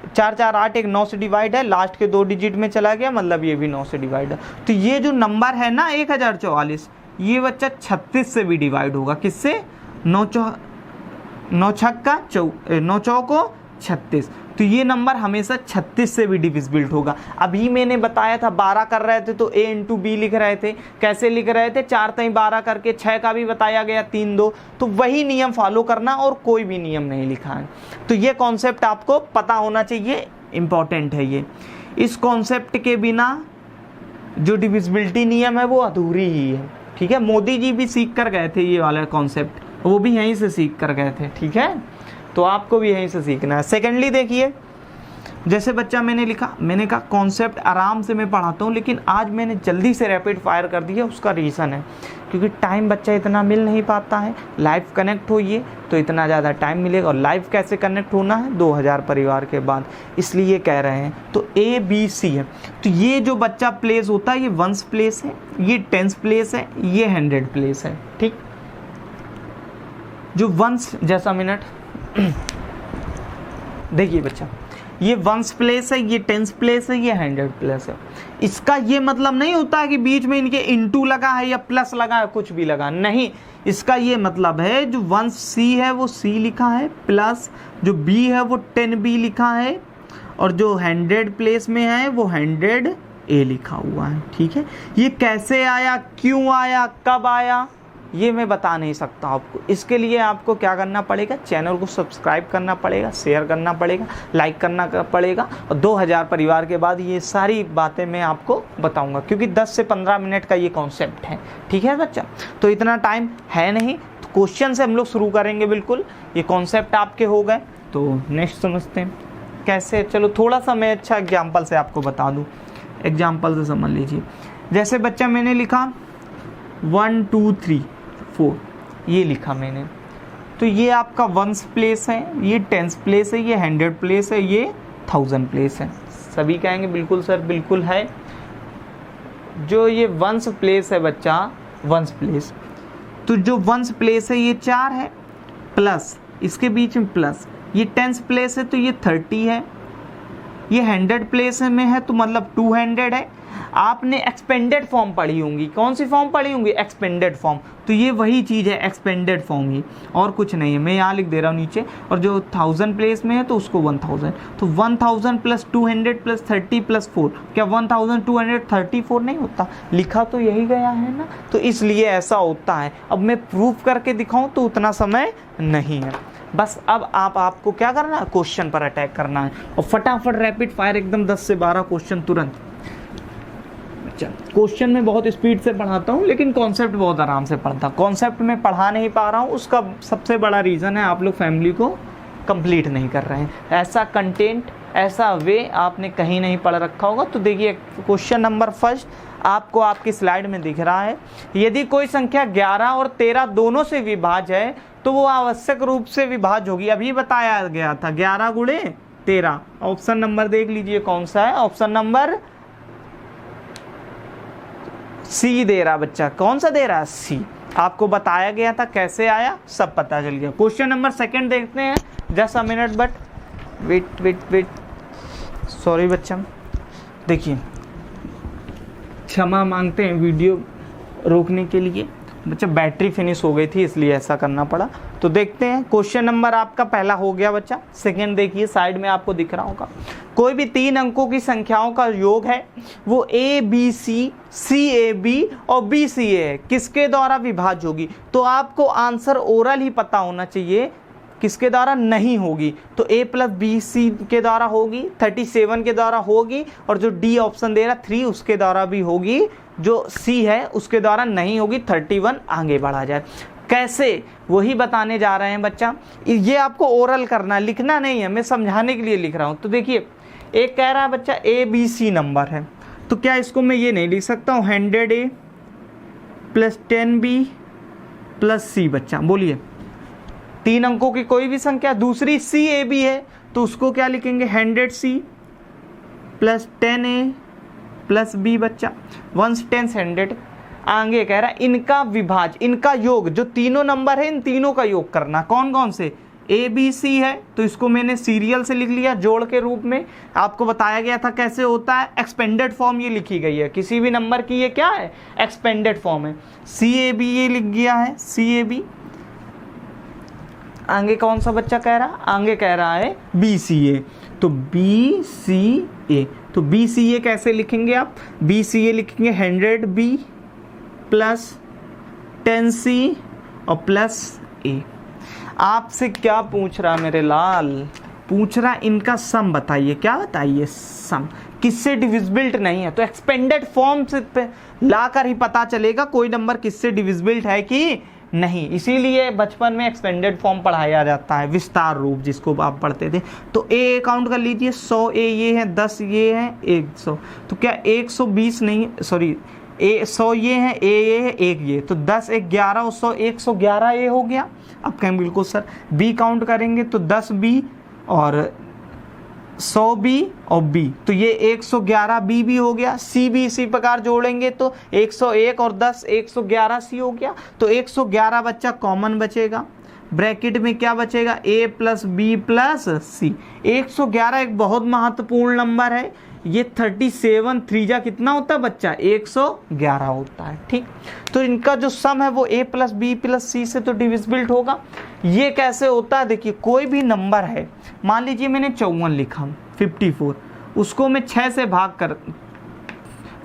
4 4 8, एक 9 से डिवाइड है, लास्ट के 2 डिजिट में चला गया, मतलब ये भी 9 से डिवाइड है। तो ये जो नंबर है ना 1044, ये बच्चा 36 से भी डिवाइड होगा। किससे, 9 छक्का 9 चौको 36, तो ये नंबर हमेशा 36 से भी डिविजिबल होगा। अभी मैंने बताया था 12 कर रहे थे तो a इंटू बी लिख रहे थे, कैसे लिख रहे थे, 4 तई 12 करके, 6 का भी बताया गया 3 2, तो वही नियम फॉलो करना और कोई भी नियम नहीं लिखा है। तो ये कॉन्सेप्ट आपको पता होना चाहिए, इंपॉर्टेंट है ये। इस कॉन्सेप्ट के बिना जो डिविजिबिलिटी नियम है वो अधूरी ही है। ठीक है, मोदी जी भी सीख कर गए थे ये वाला कॉन्सेप्ट, वो भी यहीं से सीख कर गए थे। ठीक है, तो आपको भी यहीं से सीखना है। सेकेंडली देखिए, जैसे बच्चा मैंने लिखा, मैंने कहा कॉन्सेप्ट आराम से मैं पढ़ाता हूँ, लेकिन आज मैंने जल्दी से रैपिड फायर कर दिया। उसका रीज़न है क्योंकि टाइम बच्चा इतना मिल नहीं पाता है। लाइव कनेक्ट होइए तो इतना ज़्यादा टाइम मिलेगा, और लाइव कैसे कनेक्ट होना है, 2000 परिवार के बाद, इसलिए कह रहे हैं। तो ए बी सी है, तो ये जो बच्चा प्लेस होता है ये 1s प्लेस है, ये 10s प्लेस है, ये 100 प्लेस है। ठीक, जो 1s जैसा मिनट देखिए बच्चा, ये 1s प्लेस है, ये 10s प्लेस है, ये 100 प्लेस है। इसका ये मतलब नहीं होता है कि बीच में इनके इंटू लगा है या प्लस लगा है, कुछ भी लगा नहीं। इसका ये मतलब है जो 1c है वो c लिखा है, प्लस जो b है वो 10b लिखा है, और जो 100 प्लेस में है वो 100a लिखा हुआ है। ठीक है, ये कैसे आया, क्यों आया, कब आया, ये मैं बता नहीं सकता आपको। इसके लिए आपको क्या करना पड़ेगा, चैनल को सब्सक्राइब करना पड़ेगा, शेयर करना पड़ेगा, लाइक करना पड़ेगा, और 2000 परिवार के बाद ये सारी बातें मैं आपको बताऊंगा, क्योंकि 10 से 15 मिनट का ये कॉन्सेप्ट है। ठीक है बच्चा, तो इतना टाइम है नहीं, तो क्वेश्चन से हम लोग शुरू करेंगे। बिल्कुल, ये कॉन्सेप्ट आपके हो गए, तो नेक्स्ट समझते हैं कैसे। चलो थोड़ा सा मैं अच्छा एग्जाम्पल से आपको बता दूँ, एग्जाम्पल से समझ लीजिए। जैसे बच्चा मैंने लिखा 1 2 3 4, ये लिखा मैंने, तो ये आपका 1s प्लेस है, ये 10s प्लेस है, ये 100 प्लेस है, ये 1000 प्लेस है। सभी कहेंगे बिल्कुल सर, बिल्कुल है। जो ये 1s प्लेस है बच्चा, 1s प्लेस, तो जो 1s प्लेस है ये 4 है, प्लस इसके बीच में प्लस, ये 10s प्लेस है तो ये 30 है, ये 100 प्लेस में है तो मतलब 200 है। आपने एक्सपेंडेड फॉर्म पढ़ी होंगी, कौन सी फॉर्म पढ़ी होंगी, एक्सपेंडेड फॉर्म, तो ये वही चीज़ है, एक्सपेंडेड फॉर्म ही, और कुछ नहीं है। मैं यहाँ लिख दे रहा हूँ नीचे, और जो 1000 प्लेस में है तो उसको 1000, तो 1000 प्लस 200 प्लस 30 प्लस 4, क्या 1234 नहीं होता, लिखा तो यही गया है ना, तो इसलिए ऐसा होता है। अब मैं प्रूफ करके दिखाऊँ तो उतना समय नहीं है, बस अब आपको क्या करना है, क्वेश्चन पर अटैक करना है, और फटाफट रैपिड फायर एकदम 10 से 12 क्वेश्चन तुरंत। क्वेश्चन में बहुत स्पीड से पढ़ाता हूँ, लेकिन कॉन्सेप्ट बहुत आराम से पढ़ता। कॉन्सेप्ट में पढ़ा नहीं पा रहा हूँ, उसका सबसे बड़ा रीज़न है आप लोग फैमिली को कंप्लीट नहीं कर रहे हैं। ऐसा कंटेंट, ऐसा वे आपने कहीं नहीं पढ़ रखा होगा। तो देखिए क्वेश्चन नंबर फर्स्ट आपको आपकी स्लाइड में दिख रहा है, यदि कोई संख्या 11 और 13 दोनों से विभाज्य है तो वो आवश्यक रूप से विभाज्य होगी। अभी बताया गया था 11 गुणे 13। ऑप्शन नंबर देख लीजिए कौन सा है, ऑप्शन नंबर सी दे रहा बच्चा, कौन सा दे रहा है, सी। आपको बताया गया था, कैसे आया सब पता चल गया। क्वेश्चन नंबर सेकंड देखते हैं, just a minute but wait, sorry बच्चा, देखिए क्षमा मांगते हैं वीडियो रोकने के लिए, बच्चा बैटरी फिनिश हो गई थी इसलिए ऐसा करना पड़ा। तो देखते हैं क्वेश्चन नंबर आपका पहला हो गया बच्चा। सेकंड देखिए साइड में आपको दिख रहा होगा, कोई भी 3 अंकों की संख्याओं का योग है वो A B C, C A B और बी सी ए है, किसके द्वारा विभाज्य होगी? तो आपको आंसर ओरल ही पता होना चाहिए, किसके द्वारा नहीं होगी। तो a प्लस बी सी के द्वारा होगी, 37 के द्वारा होगी, और जो डी ऑप्शन दे रहा 3 उसके द्वारा भी होगी, जो सी है उसके द्वारा नहीं होगी। 31 आगे बढ़ा जाए, कैसे वही बताने जा रहे हैं बच्चा। ये आपको ओरल करना, लिखना नहीं है, मैं समझाने के लिए लिख रहा हूँ। तो देखिए एक कह रहा है बच्चा ए बी सी नंबर है, तो क्या इसको मैं ये नहीं लिख सकता हूँ 100A प्लस 10B प्लस सी? बच्चा बोलिए, 3 अंकों की कोई भी संख्या, दूसरी सी ए बी है तो उसको क्या लिखेंगे 100C plus 10A plus B. बच्चा 1 से 10 100। आगे कह रहा है इनका विभाज्य, इनका योग, जो तीनों नंबर है इन तीनों का योग करना। कौन कौन से? ए बी सी है तो इसको मैंने सीरियल से लिख लिया जोड़ के रूप में। आपको बताया गया था कैसे होता है, एक्सपेंडेड फॉर्म ये लिखी गई है, किसी भी नंबर की ये क्या है एक्सपेंडेड फॉर्म है। सी ए बी ये लिख गया है, सी ए बी। आगे कौन सा बच्चा कह रहा? आगे कह रहा है बी सी ए, तो बी सी ए, तो बी सी ए कैसे लिखेंगे आप? बी सी ए लिखेंगे 100B प्लस 10C और प्लस ए। आपसे क्या पूछ रहा मेरे लाल? पूछ रहा इनका सम बताइए। क्या बताइए? सम। किससे डिविजिबिलिट नहीं है, तो एक्सपेंडेड फॉर्म से लाकर ही पता चलेगा कोई नंबर किससे डिविजिबिलिट है कि नहीं। इसीलिए बचपन में एक्सपेंडेड फॉर्म पढ़ाया जाता है, विस्तार रूप जिसको आप पढ़ते थे। तो ए काउंट कर लीजिए, 100 ए ये है, 10 ये है, 100। तो क्या 120 नहीं, सॉरी 100 ये है, ए है, 1 ये, तो 10 1 11 और 100 111 ए हो गया। आप कहें बिल्कुल सर। बी काउंट करेंगे तो 10B और 100B और B, तो ये 111B भी हो गया। C भी इसी प्रकार जोड़ेंगे तो 101 और 10 111C हो गया। तो 111 बच्चा कॉमन बचेगा, ब्रैकेट में क्या बचेगा A plus B plus C। 111 एक बहुत महत्वपूर्ण नंबर है। ये 37 3 जा कितना होता है बच्चा? 111 होता है। ठीक, तो इनका जो सम है वो A प्लस बी प्लस सी से तो डिविजिबिलिट होगा। ये कैसे होता है? देखिए कोई भी नंबर है, मान लीजिए मैंने 54 लिखा, 54, उसको मैं 6 से भाग कर,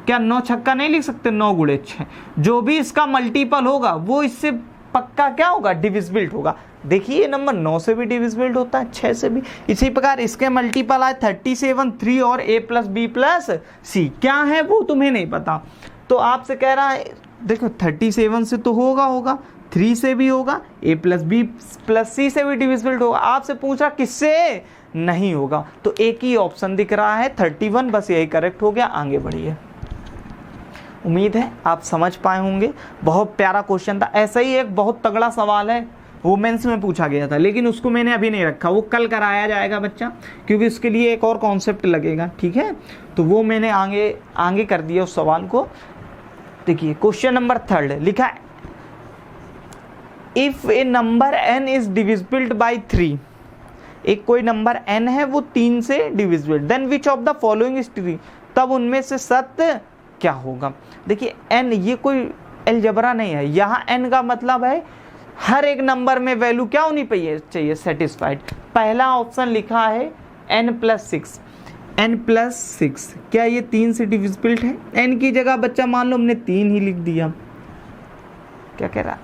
क्या 9 छक्का नहीं लिख सकते? 9 गुणे 6, जो भी इसका मल्टीपल होगा वो इससे पक्का क्या होगा? डिविजिबिलिट होगा। देखिए ये नंबर 9 से भी डिविजिबिलिट होता है, 6 से भी। इसी प्रकार इसके मल्टीपल आए 37 3 और A प्लस बी प्लस सी। क्या है वो तुम्हें नहीं पता, तो आपसे कह रहा है देखो 37 से तो होगा, 3 से भी होगा, A प्लस बी प्लस सी से भी डिविजिबिलिट होगा। आपसे पूछा किससे नहीं होगा, तो एक ही ऑप्शन दिख रहा है 31, बस यही करेक्ट हो गया। आगे बढ़िए। उम्मीद है आप समझ पाए होंगे। बहुत प्यारा क्वेश्चन था। ऐसा ही एक बहुत तगड़ा सवाल है, वुमेन्स में पूछा गया था, लेकिन उसको मैंने अभी नहीं रखा, वो कल कराया जाएगा बच्चा, क्योंकि उसके लिए एक और कॉन्सेप्ट लगेगा। ठीक है, तो वो मैंने आगे कर दिया उस सवाल को। देखिए क्वेश्चन नंबर 3 लिखा है, if a number n is divisible by 3, एक कोई नंबर n है वो 3 से divisible, then which of the following is true, तब उनमें से सत्य क्या होगा। देखिए n ये कोई अलजेब्रा नहीं है, यहाँ n का मतलब है हर एक नंबर में वैल्यू क्या होनी चाहिए? सेटिस्फाइड। पहला ऑप्शन लिखा है n प्लस 6, n प्लस 6, क्या ये 3 से डिविजिबल है? n की जगह बच्चा मान लो हमने 3 ही लिख दिया, क्या कह रहा?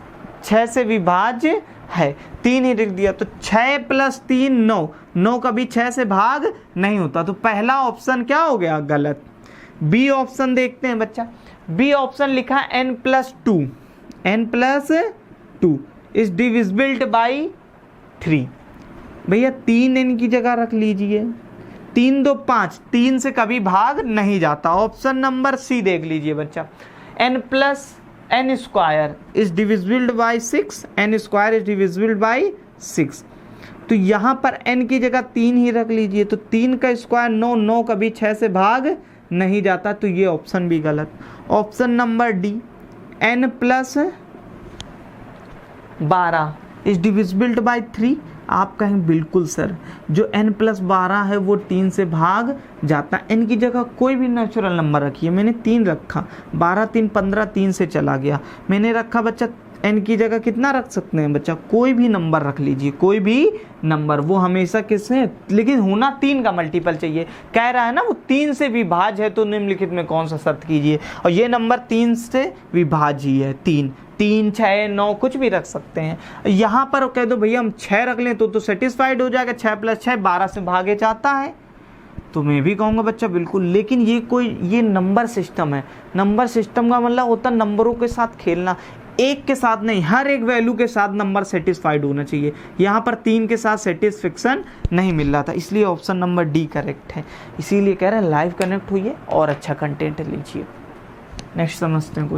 6 से विभाज्य है, 3 ही लिख दिया, तो 6 प्लस 3 9, 9 कभी 6 से भाग नहीं होता, तो पहला ऑप्शन क्या हो गया? गलत। बी ऑप्शन देखते हैं बच्चा, बी ऑप्शन लिखा है n plus 2, n plus 2 is divisible by 3। भैया 3 n की जगह रख लीजिए, 3 2 5, 3 से कभी भाग नहीं जाता। ऑप्शन नंबर सी देख लीजिए बच्चा, n plus n square is divisible by 6, n square is divisible by 6, तो यहाँ पर n की जगह 3 ही रख लीजिए, तो 3 का स्क्वायर 9, 9 कभी 6 से भाग नहीं जाता, तो ये ऑप्शन भी गलत। Option number D, n plus 12 is divisible by 3, आप कहें बिल्कुल सर, जो n+12 है वो 3 से भाग जाता है। n की जगह कोई भी नेचुरल नंबर रखिए, मैंने 3 रखा, 12 3 15, 3 से चला गया। मैंने रखा बच्चा n की जगह कितना रख सकते हैं बच्चा, कोई भी नंबर रख लीजिए, कोई भी नंबर, वो हमेशा किससे, लेकिन होना 3 का मल्टीपल चाहिए। कह रहा है ना वो 3 से विभाज्य है, तो निम्नलिखित में कौन सा शर्त कीजिए। और ये नंबर 3 से विभाज्य है, 3 3 6 9 कुछ भी रख सकते हैं। यहाँ पर कह दो भैया हम 6 रख लें तो सेटिस्फाइड हो जाएगा, 6 + 6 12 से भागे जाता है, तो मैं भी कहूँगा बच्चा बिल्कुल। लेकिन ये नंबर सिस्टम है, नंबर सिस्टम का मतलब होता है नंबरों के साथ खेलना, एक के साथ नहीं, हर एक वैल्यू के साथ नंबर सेटिस्फाइड होना चाहिए। यहाँ पर 3 के साथ सेटिस्फेक्शन नहीं मिल रहा था, इसलिए ऑप्शन नंबर डी करेक्ट है। इसीलिए कह रहे हैं लाइव कनेक्ट होइए और अच्छा कंटेंट लीजिए। नेक्स्ट समझते हैं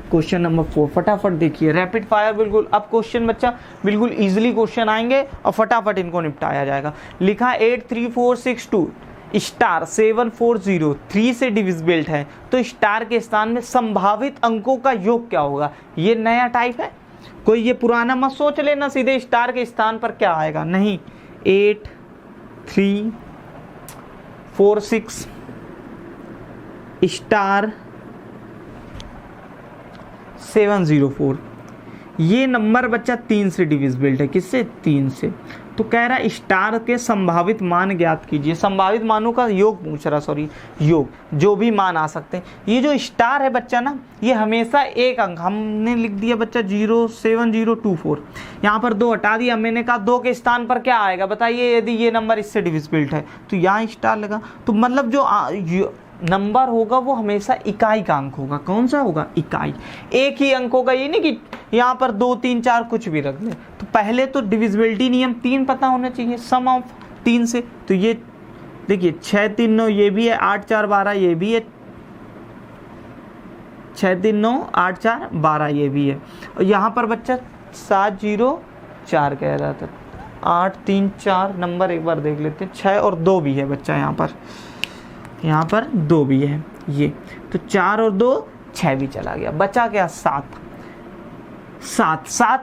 क्वेश्चन नंबर 4, फटाफट देखिए, रैपिड फायर बिल्कुल। अब क्वेश्चन बच्चा बिल्कुल इजीली क्वेश्चन आएंगे और फटाफट इनको निपटाया जाएगा। लिखा 83462 स्टार 740 3 से डिविजिबल है, तो स्टार के स्थान में संभावित अंकों का योग क्या होगा। ये नया टाइप है, कोई ये पुराना मत सोच लेना सीधे स्टार के स्थान पर क्या आएगा, नहीं। 8 3 4 6 स्टार 704, ये नंबर बच्चा 3 से डिविजिबल है, किससे, 3 से। तो कह रहा है स्टार के संभावित मान ज्ञात कीजिए। संभावित मानों का योग पूछ रहा, सॉरी योग, जो भी मान आ सकते हैं। ये जो स्टार है बच्चा ना, ये हमेशा एक अंक, हमने लिख दिया बच्चा 07024, यहाँ पर 2 हटा दिया, मैंने कहा 2 के स्थान पर क्या आएगा बताइए, यदि ये नंबर इससे डिविजिबल है तो यहाँ स्टार लगा। तो मतलब जो नंबर होगा वो हमेशा इकाई का अंक होगा। कौन सा होगा, इकाई, एक ही अंक होगा। ये नहीं कि यहाँ पर 2 3 4 कुछ भी रख ले। तो पहले तो डिविजिबिलिटी नियम 3 पता होना चाहिए, सम ऑफ 3 से। तो ये देखिए 6 3 9 ये भी है, 8 4 12 ये भी है, 6 3 9 8 4 12 ये भी है। और यहाँ पर बच्चा 7 0 4 कह रहा था, 8 3 4 नंबर एक बार देख लेते हैं, 6 और 2 भी है बच्चा, यहाँ पर 2 भी है ये, तो 4 और 2 6 भी चला गया, बचा क्या 7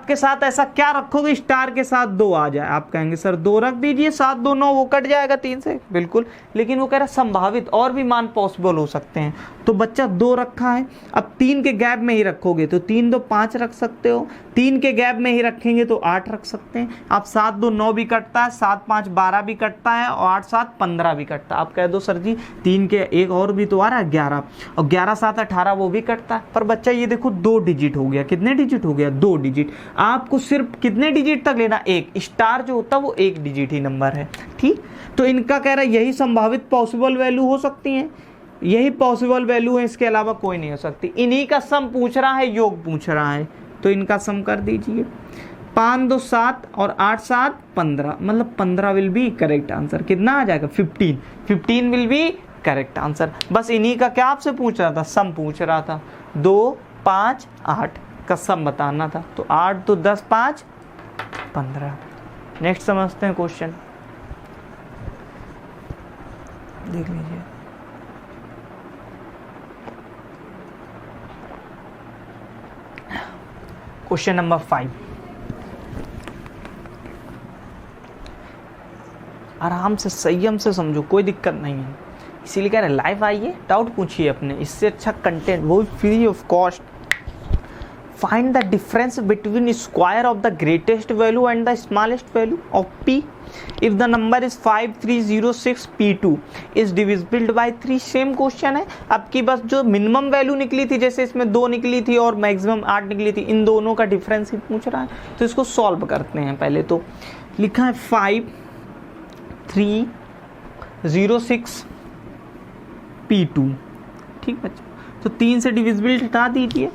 के साथ ऐसा क्या रखोगे स्टार के साथ 2 आ जाए। आप कहेंगे सर 2 रख दीजिए, 7 2 9 वो कट जाएगा 3 से, बिल्कुल। लेकिन वो कह रहा संभावित और भी मान पॉसिबल हो सकते हैं। तो बच्चा 2 रखा है, अब 3 के गैप में ही रखोगे तो 3 2 5 रख सकते हो, 3 के गैप में ही रखेंगे तो 8 रख सकते हैं। आप 7 2 9 भी कटता है, 7 5 12 भी कटता है, और 8 7 15 भी कटता है। आप कह दो सर जी 3 के एक और भी तो आ रहा है 11, और 11 7 18 वो भी कटता है। पर बच्चा ये देखो 2 डिजिट हो गया, कितने डिजिट हो गया, 2 डिजिट। आपको सिर्फ कितने डिजिट तक लेना, 1। स्टार जो होता है वो 1 डिजिट ही नंबर है, ठीक। तो इनका कह रहा है यही संभावित पॉसिबल वैल्यू हो सकती है, यही पॉसिबल वैल्यू है, इसके अलावा कोई नहीं हो सकती। इन्हीं का सम पूछ रहा है, योग पूछ रहा है, तो इनका सम कर दीजिए। 5 2 7 और 8 7 15, मतलब 15 विल बी करेक्ट आंसर। कितना आ जाएगा, 15 विल बी करेक्ट आंसर। बस इन्हीं का क्या आपसे पूछ रहा था, सम पूछ रहा था। 2 5 8 का सम बताना था, तो 8 2 10 5 15। नेक्स्ट समझते हैं क्वेश्चन, देख लीजिए। क्वेश्चन नंबर 5, आराम से संयम से समझो, कोई दिक्कत नहीं है। इसीलिए कह रहे लाइव आइए, डाउट पूछिए अपने, इससे अच्छा कंटेंट, वो free of cost. Find the difference between square of the greatest value and the smallest value of p. If the number is 5306 p2 is divisible by 3, same question है। अब की बस जो मिनिमम वैल्यू निकली थी, जैसे इसमें 2 निकली थी और मैक्सिमम 8 निकली थी, इन दोनों का डिफरेंस ही पूछ रहा है। तो इसको सॉल्व करते हैं। पहले तो लिखा है 5306 p2, ठीक बच्चा। तो 3 से डिविजिबल हटा दीजिए,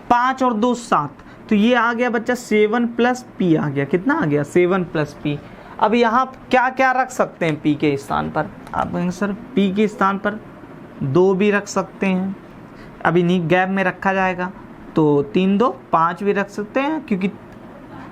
5 और 2 7, तो ये आ गया बच्चा 7 + p आ गया। कितना आ गया, 7 + p। अब यहाँ क्या क्या रख सकते हैं p के स्थान पर, आप कहेंगे सर p के स्थान पर 2 भी रख सकते हैं, अभी नहीं गैप में रखा जाएगा, तो 3 2 5 भी रख सकते हैं, क्योंकि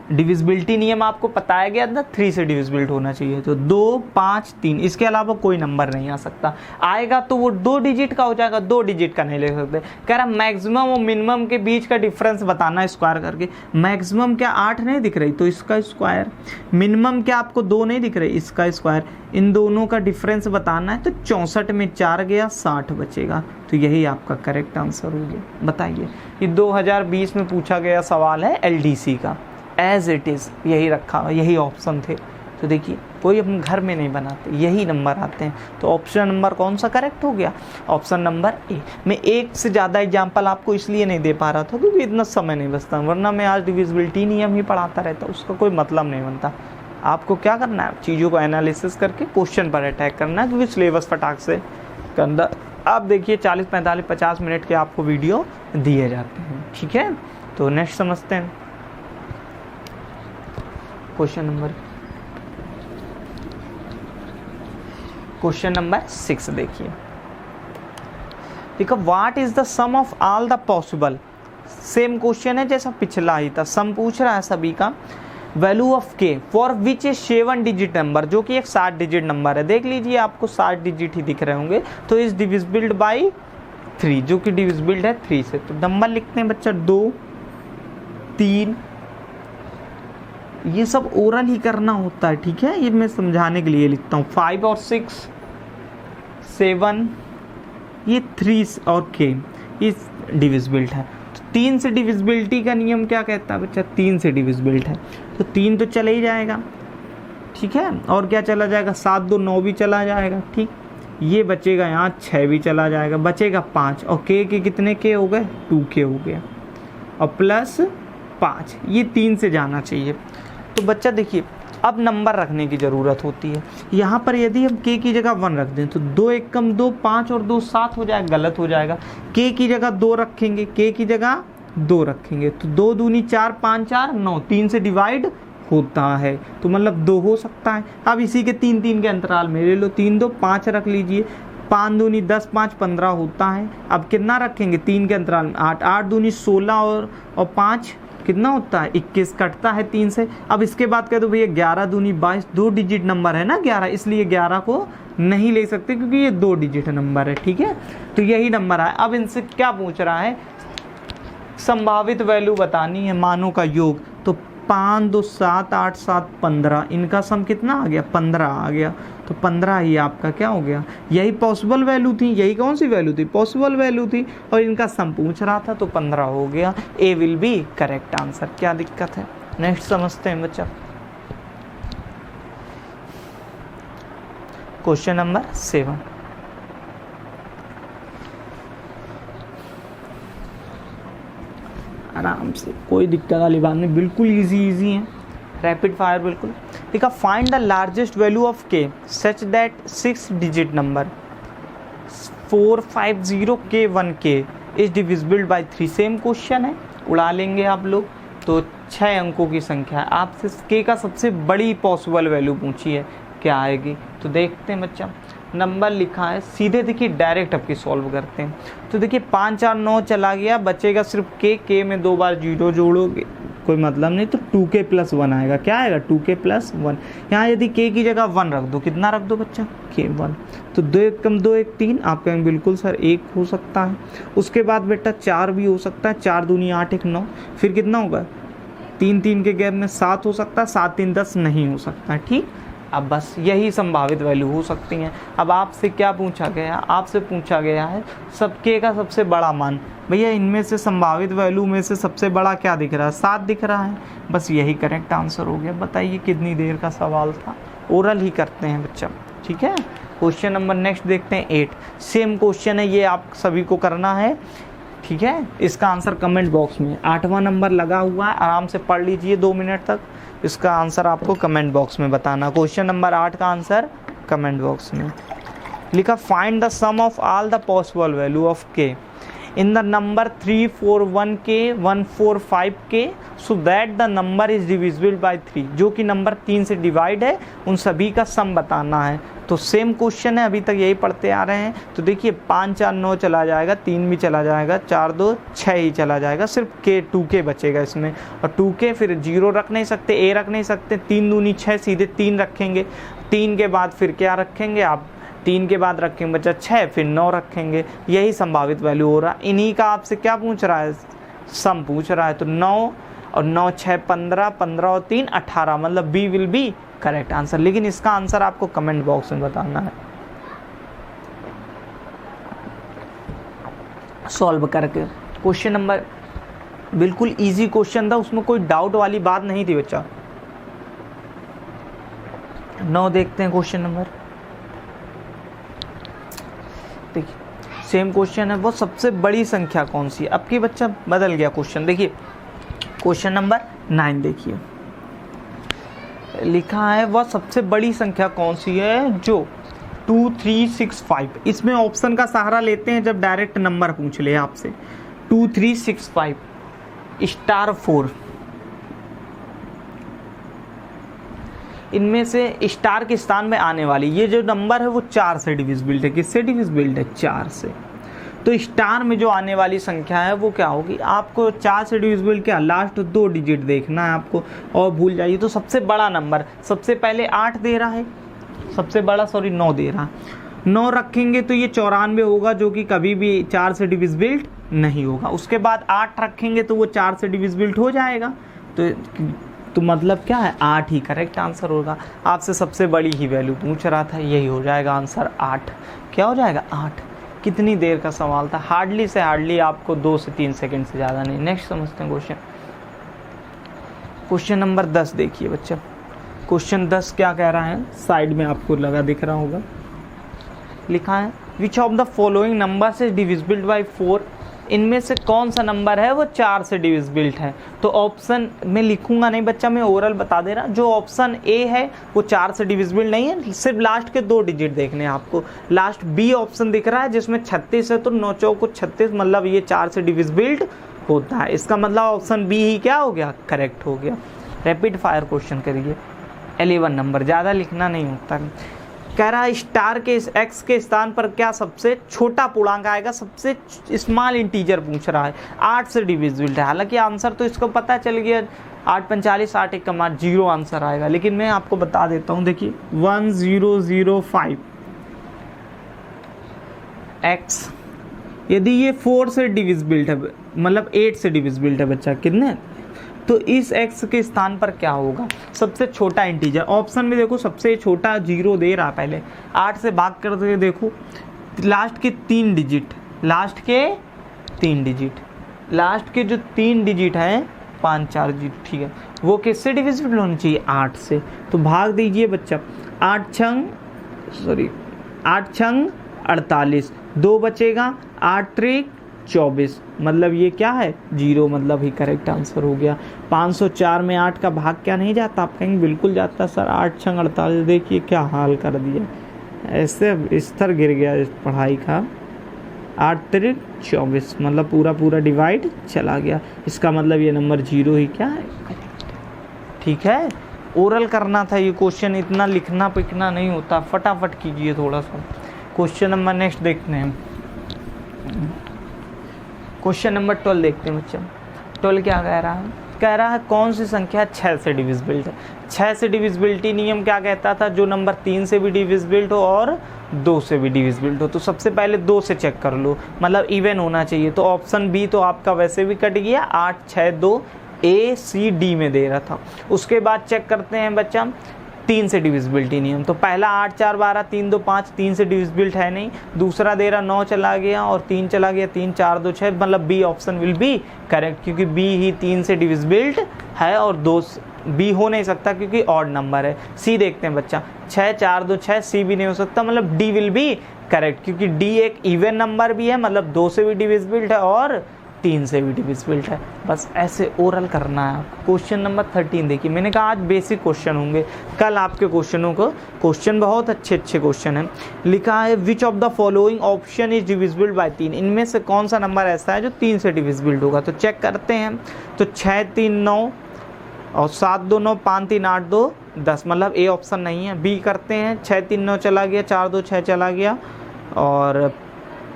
डिविजिबिलिटी नियम आपको बताया गया था 3 से डिविजिबिलिट होना चाहिए, तो 2, 5, 3 इसके अलावा कोई नंबर नहीं आ सकता। आएगा तो वो 2 डिजिट का हो जाएगा, 2 डिजिट का नहीं ले सकते। कह रहा मैक्सिमम और मिनिमम के बीच का डिफरेंस बताना स्क्वायर करके। मैक्सिमम क्या 8 नहीं दिख रही, तो इसका स्क्वायर। मिनिमम क्या आपको 2 नहीं दिख रही, इसका स्क्वायर। इन दोनों का डिफरेंस बताना है, तो 64 में 4 गया 60 बचेगा, तो यही आपका करेक्ट आंसर हो गया। बताइए, ये 2020 में पूछा गया सवाल है LDC का, एज इट इज़ यही रखा, यही ऑप्शन थे। तो देखिए कोई अपने घर में नहीं बनाते, यही नंबर आते हैं। तो ऑप्शन नंबर कौन सा करेक्ट हो गया, ऑप्शन नंबर ए। मैं एक से ज़्यादा एग्जाम्पल आपको इसलिए नहीं दे पा रहा था क्योंकि इतना समय नहीं बचता, वरना मैं आज डिविजिबिलिटी नियम ही पढ़ाता रहता, उसका कोई मतलब नहीं बनता। आपको क्या करना है, चीज़ों को एनालिसिस करके क्वेश्चन पर अटैक करना है, क्योंकि सिलेबस फटाक से करना। आप देखिए 40, 45, 50 मिनट के आपको वीडियो दिए जाते हैं, ठीक है। तो नेक्स्ट समझते हैं क्वेश्चन नंबर 6 देखिए। देखो, what is the sum of all the possible. Same question है जैसा पिछला ही था, सम पूछ रहा है सभी का। वैल्यू ऑफ के for which is 7 digit number, जो कि एक 7 डिजिट नंबर है। देख लीजिए आपको 7 डिजिट ही दिख रहे होंगे, तो इज डिविजिबल बाई 3, जो कि डिविजिबल है 3 से। तो नंबर लिखते हैं बच्चा 2, 3, ये सब ओरल ही करना होता है, ठीक है। ये मैं समझाने के लिए लिखता हूँ। 5 और 6, 7, ये 3 और के, ये डिविजिबल है। तो 3 से डिविजिबिलिटी का नियम क्या कहता है बच्चा, 3 से डिविजिबल है, तो 3 तो चला ही जाएगा, ठीक है। और क्या चला जाएगा, 7, 2, 9 भी चला जाएगा, ठीक। ये बचेगा यहाँ 6 भी चला जाएगा, बचेगा 5, और के कितने के हो गए, 2 के हो गया, और प्लस 5, ये 3 से जाना चाहिए। तो बच्चा देखिए, अब नंबर रखने की ज़रूरत होती है। यहाँ पर यदि हम के की जगह 1 रख दें तो 2 1 कम 2, 5 और 2 7 हो जाएगा, गलत हो जाएगा। के की जगह 2 रखेंगे, के की जगह 2 रखेंगे, तो 2 दूनी 4, 5 4 9, 3 से डिवाइड होता है, तो मतलब 2 हो सकता है। अब इसी के 3 3 के अंतराल में ले लो, 3 2 5 रख लीजिए, 5 दूनी 10, 5 15 होता है। अब कितना रखेंगे, 3 के अंतराल में 8, 8 दूनी 16 और 5 कितना होता है, 21 कटता है 3 से। अब इसके बाद कह दो भैया 11 दूनी 22, 2 डिजिट नंबर है ना 11, इसलिए 11 को नहीं ले सकते क्योंकि ये 2 डिजिट नंबर है, ठीक है। तो यही नंबर है। अब इनसे क्या पूछ रहा है, संभावित वैल्यू बतानी है, मानों का योग। तो 5 2 7 8 7 15, इनका सम कितना आ गया, 15 आ गया। तो 15 ही आपका क्या हो गया, यही पॉसिबल वैल्यू थी। यही कौन सी वैल्यू थी, पॉसिबल वैल्यू थी, और इनका सम पूछ रहा था, तो 15 हो गया। ए विल बी करेक्ट आंसर। क्या दिक्कत है, नेक्स्ट समझते हैं बच्चा। Question number 7। आराम से, कोई दिक्कत वाली बात नहीं, बिल्कुल इजी है, रैपिड फायर बिल्कुल। देखा, find the largest value of के सच दैट 6 डिजिट नंबर 450 के 1K is divisible by 3। Same question है, उड़ा लेंगे आप लोग। तो 6 अंकों की संख्या है, आपसे के का सबसे बड़ी पॉसिबल वैल्यू पूछी है, क्या आएगी। तो देखते हैं बच्चा, नंबर लिखा है, सीधे देखिए डायरेक्ट आपकी सॉल्व करते हैं। तो देखिए 5 4 9 चला गया, बचेगा सिर्फ के में 2 बार 0 जोड़ोगे कोई मतलब नहीं, तो 2K + 1 आएगा। क्या आएगा, 2K + 1। यहाँ यदि के की जगह 1 रख दो, कितना रख दो बच्चा, के 1, तो 2 1 कम 2 1 3, आप कहेंगे बिल्कुल सर 1 हो सकता है। उसके बाद बेटा 4 भी हो सकता है, 4 दूनी 8 1 9, फिर कितना होगा, 3 3 के गैप में 7 हो सकता है, 7 3 10 नहीं हो सकता, ठीक। अब बस यही संभावित वैल्यू हो सकती हैं। अब आपसे क्या पूछा गया, आपसे पूछा गया है सबके का सबसे बड़ा मान। भैया इनमें से संभावित वैल्यू में से सबसे बड़ा क्या दिख रहा है, 7 दिख रहा है, बस यही करेक्ट आंसर हो गया। बताइए कितनी देर का सवाल था, ओरल ही करते हैं बच्चा, ठीक है। क्वेश्चन नंबर नेक्स्ट देखते हैं 8। सेम क्वेश्चन है, ये आप सभी को करना है, ठीक है। इसका आंसर कमेंट बॉक्स में 8वां नंबर लगा हुआ है, आराम से पढ़ लीजिए 2 मिनट तक। इसका आंसर आपको कमेंट बॉक्स में बताना। क्वेश्चन नंबर 8 का आंसर कमेंट बॉक्स में लिखा, find the sum of all the possible value of K in the number 3 4 1K 1 4 5K so that the number is divisible by 3। जो कि नंबर 3 से divide है, उन सभी का सम बताना है। तो सेम क्वेश्चन है, अभी तक यही पढ़ते आ रहे हैं। तो देखिए 5 4 9 चला जाएगा, 3 भी चला जाएगा, 4 2 6 ही चला जाएगा, सिर्फ के 2k बचेगा इसमें। और 2k फिर 0 रख नहीं सकते, a रख नहीं सकते, 3 दूनी 6, सीधे 3 रखेंगे। 3 के बाद फिर क्या रखेंगे आप, 3 के बाद रखेंगे बच्चा 6, फिर 9 रखेंगे। यही संभावित वैल्यू हो रहा है। इन्हीं का आपसे क्या पूछ रहा है, सम पूछ रहा है। तो 9 और 9 6 15, 15 और 3 18, मतलब B will be correct answer. लेकिन इसका आंसर आपको कमेंट बॉक्स में बताना है सॉल्व करके। क्वेश्चन नंबर बिल्कुल इजी क्वेश्चन था, उसमें कोई डाउट वाली बात नहीं थी बच्चा। 9 देखते हैं क्वेश्चन नंबर। देखिए सेम क्वेश्चन है, वो सबसे बड़ी संख्या कौन सी है। अब की बच्चा बदल गया क्वेश्चन। देखिए क्वेश्चन नंबर 9 देखिए लिखा है, वह सबसे बड़ी संख्या कौन सी है जो 2 3 6 5। इसमें ऑप्शन का सहारा लेते हैं जब डायरेक्ट नंबर पूछ ले आपसे। 2 3 6 5 स्टार 4, इनमें से स्टार के स्थान में आने वाली ये जो नंबर है वो 4 से डिविजिबल है। किससे डिविजिबल है, 4 से। तो स्टार में जो आने वाली संख्या है वो क्या होगी, आपको 4 से डिविजिबल क्या, लास्ट 2 डिजिट देखना है आपको और भूल जाइए। तो सबसे बड़ा नंबर सबसे पहले 8 दे रहा है, सबसे बड़ा 9 दे रहा है। 9 रखेंगे तो ये 94 होगा, जो कि कभी भी 4 से डिविजिबल नहीं होगा। उसके बाद 8 रखेंगे तो वो 4 से डिविजिबल हो जाएगा। तो मतलब क्या है, 8 ही करेक्ट आंसर होगा। आपसे सबसे बड़ी ही वैल्यू पूछ रहा था, यही हो जाएगा आंसर 8। क्या हो जाएगा 8। कितनी देर का सवाल था, हार्डली से हार्डली आपको 2 से 3 सेकंड से ज़्यादा नहीं। नेक्स्ट समझते हैं क्वेश्चन। क्वेश्चन नंबर 10 देखिए बच्चा। क्वेश्चन 10 क्या कह रहा है, साइड में आपको लगा दिख रहा होगा, लिखा है विच of the following numbers is divisible bye 4। इनमें से कौन सा नंबर है वो 4 से डिविजिबल है। तो ऑप्शन में लिखूंगा नहीं बच्चा, मैं ओरल बता दे रहा। जो ऑप्शन ए है वो 4 से डिविजिबल नहीं है, सिर्फ लास्ट के 2 डिजिट देखने हैं आपको। लास्ट बी ऑप्शन दिख रहा है जिसमें 36 है, तो 9 चौको 36, मतलब ये 4 से डिविजिबल होता है। इसका मतलब ऑप्शन बी ही क्या हो गया, करेक्ट हो गया। रैपिड फायर क्वेश्चन करिए। 11 नंबर, ज़्यादा लिखना नहीं होता। कह रहा है स्टार के एक्स के स्थान पर क्या सबसे छोटा पूर्णांक आएगा, सबसे स्मॉल इंटीजर पूछ रहा है। 8 से डिविजिबल है, हालांकि आंसर तो इसको पता चल गया, 8 45 8 1 8 0 आंसर आएगा। लेकिन मैं आपको बता देता हूँ, देखिए 1005 एक्स, यदि ये 4 से डिविजिबल है, मतलब 8 से डिविजिबल है बच्चा, कितने, तो इस x के स्थान पर क्या होगा, सबसे छोटा इंटीजर। ऑप्शन में देखो सबसे छोटा 0 दे रहा, पहले 8 से भाग करके देखो, लास्ट के 3 डिजिट, लास्ट के 3 डिजिट, लास्ट के जो 3 डिजिट हैं 5 4 डिजिट, ठीक है, वो किससे डिविजिबल होनी चाहिए, 8 से। तो भाग दीजिए बच्चा, 8 छंग 48, 2 बचेगा, 8 3 24, मतलब ये क्या है 0, मतलब ही करेक्ट आंसर हो गया। 504 में 8 का भाग क्या नहीं जाता, आप कहेंगे बिल्कुल जाता सर, 8 छंग 48, देखिए क्या हाल कर दिया, ऐसे स्तर गिर गया इस पढ़ाई का। 8 3 24, मतलब पूरा डिवाइड चला गया, इसका मतलब ये नंबर 0 ही क्या है, ठीक है। ओरल करना था ये क्वेश्चन, इतना लिखना पिखना नहीं होता, फटाफट कीजिए थोड़ा सा। क्वेश्चन नंबर नेक्स्ट देखते हैं। क्वेश्चन नंबर 12 देखते हैं बच्चा। 12 क्या कह रहा है, कह रहा है कौन सी संख्या 6 से डिविजिबल है। 6 से डिविजिबिलिटी नियम क्या कहता था, जो नंबर 3 से भी डिविजिबल हो और 2 से भी डिविजिबल हो। तो सबसे पहले 2 से चेक कर लो, मतलब इवन होना चाहिए। तो ऑप्शन बी तो आपका वैसे भी कट गया, 8 6 2 ए सी डी में दे रहा था। उसके बाद चेक करते हैं बच्चा 3 से डिविजिबिलिटी नियम। तो पहला 8 4 12 3 2 5, 3 से डिविजिबल है नहीं। दूसरा दे रहा 9 चला गया और 3 चला गया, 3 4 2 6, मतलब B option will be correct, क्योंकि बी ही 3 से डिविजिबल है और 2 बी हो नहीं सकता क्योंकि ऑड नंबर है। सी देखते हैं बच्चा, 6 4 2 6, सी भी नहीं हो सकता, मतलब डी विल बी करेक्ट, क्योंकि डी एक इवन नंबर भी है, मतलब 2 से भी डिविजिबल है और 3 से भी डिविजिबल है। बस ऐसे ओरल करना है। क्वेश्चन नंबर 13 देखिए, मैंने कहा आज बेसिक क्वेश्चन होंगे, कल आपके क्वेश्चनों को क्वेश्चन बहुत अच्छे क्वेश्चन हैं। लिखा है विच of the following option is divisible by 3। इनमें से कौन सा नंबर ऐसा है जो 3 से डिविजिबल होगा। तो चेक करते हैं। तो 6 3 9 और 7 2 9, 5 3 8 2 10 मतलब ए ऑप्शन नहीं है। बी करते हैं, 6 3 9 चला गया, 4 2 6 चला गया और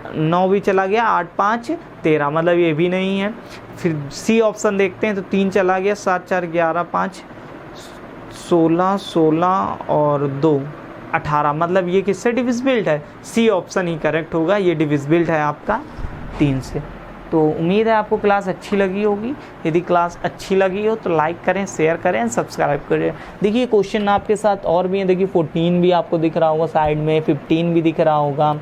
9 भी चला गया, 8 5 13 मतलब ये भी नहीं है। फिर सी ऑप्शन देखते हैं तो 3 चला गया, 7 4 11 5 16 16 और 2 18 मतलब ये किससे डिविजिबल है? सी ऑप्शन ही करेक्ट होगा, ये डिविजिबल है आपका 3 से। तो उम्मीद है आपको क्लास अच्छी लगी होगी। यदि क्लास अच्छी लगी हो तो लाइक करें, शेयर करें, सब्सक्राइब करें। देखिए क्वेश्चन आपके साथ और भी हैं, देखिए 14 भी आपको दिख रहा होगा साइड में, 15 भी दिख रहा होगा,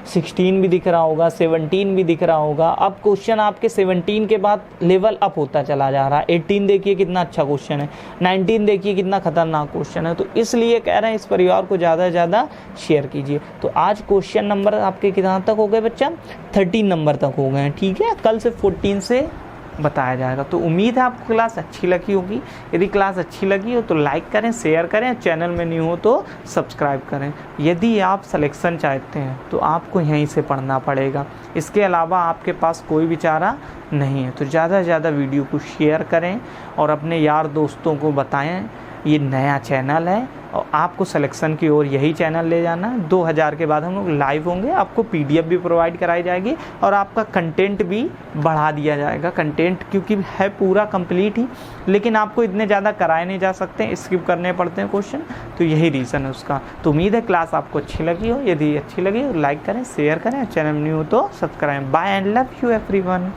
16 भी दिख रहा होगा, 17 भी दिख रहा होगा। अब क्वेश्चन आपके 17 के बाद लेवल अप होता चला जा रहा है। 18 देखिए कितना अच्छा क्वेश्चन है, 19 देखिए कितना खतरनाक क्वेश्चन है। तो इसलिए कह रहे हैं इस परिवार को ज़्यादा से ज़्यादा शेयर कीजिए। तो आज क्वेश्चन नंबर आपके कितना तक हो गए बच्चा? 13 नंबर तक हो गए हैं, ठीक है। कल से 14 से बताया जाएगा। तो उम्मीद है आपको क्लास अच्छी लगी होगी। यदि क्लास अच्छी लगी हो तो लाइक करें, शेयर करें, चैनल में न्यू हो तो सब्सक्राइब करें। यदि आप सिलेक्शन चाहते हैं तो आपको यहीं से पढ़ना पड़ेगा, इसके अलावा आपके पास कोई भी चारा नहीं है। तो ज़्यादा से ज़्यादा वीडियो को शेयर करें और अपने यार दोस्तों को बताएं ये नया चैनल है और आपको सिलेक्शन की ओर यही चैनल ले जाना है। 2000 के बाद हम लोग लाइव होंगे, आपको PDF भी प्रोवाइड कराई जाएगी और आपका कंटेंट भी बढ़ा दिया जाएगा। कंटेंट क्योंकि है पूरा कंप्लीट ही, लेकिन आपको इतने ज़्यादा कराए नहीं जा सकते, स्किप करने पड़ते हैं क्वेश्चन, तो यही रीज़न है उसका। तो उम्मीद है क्लास आपको अच्छी लगी हो। यदि अच्छी लगी तो लाइक करें, शेयर करें, चैनल न्यू हो तो subscribe. Bye and love you everyone.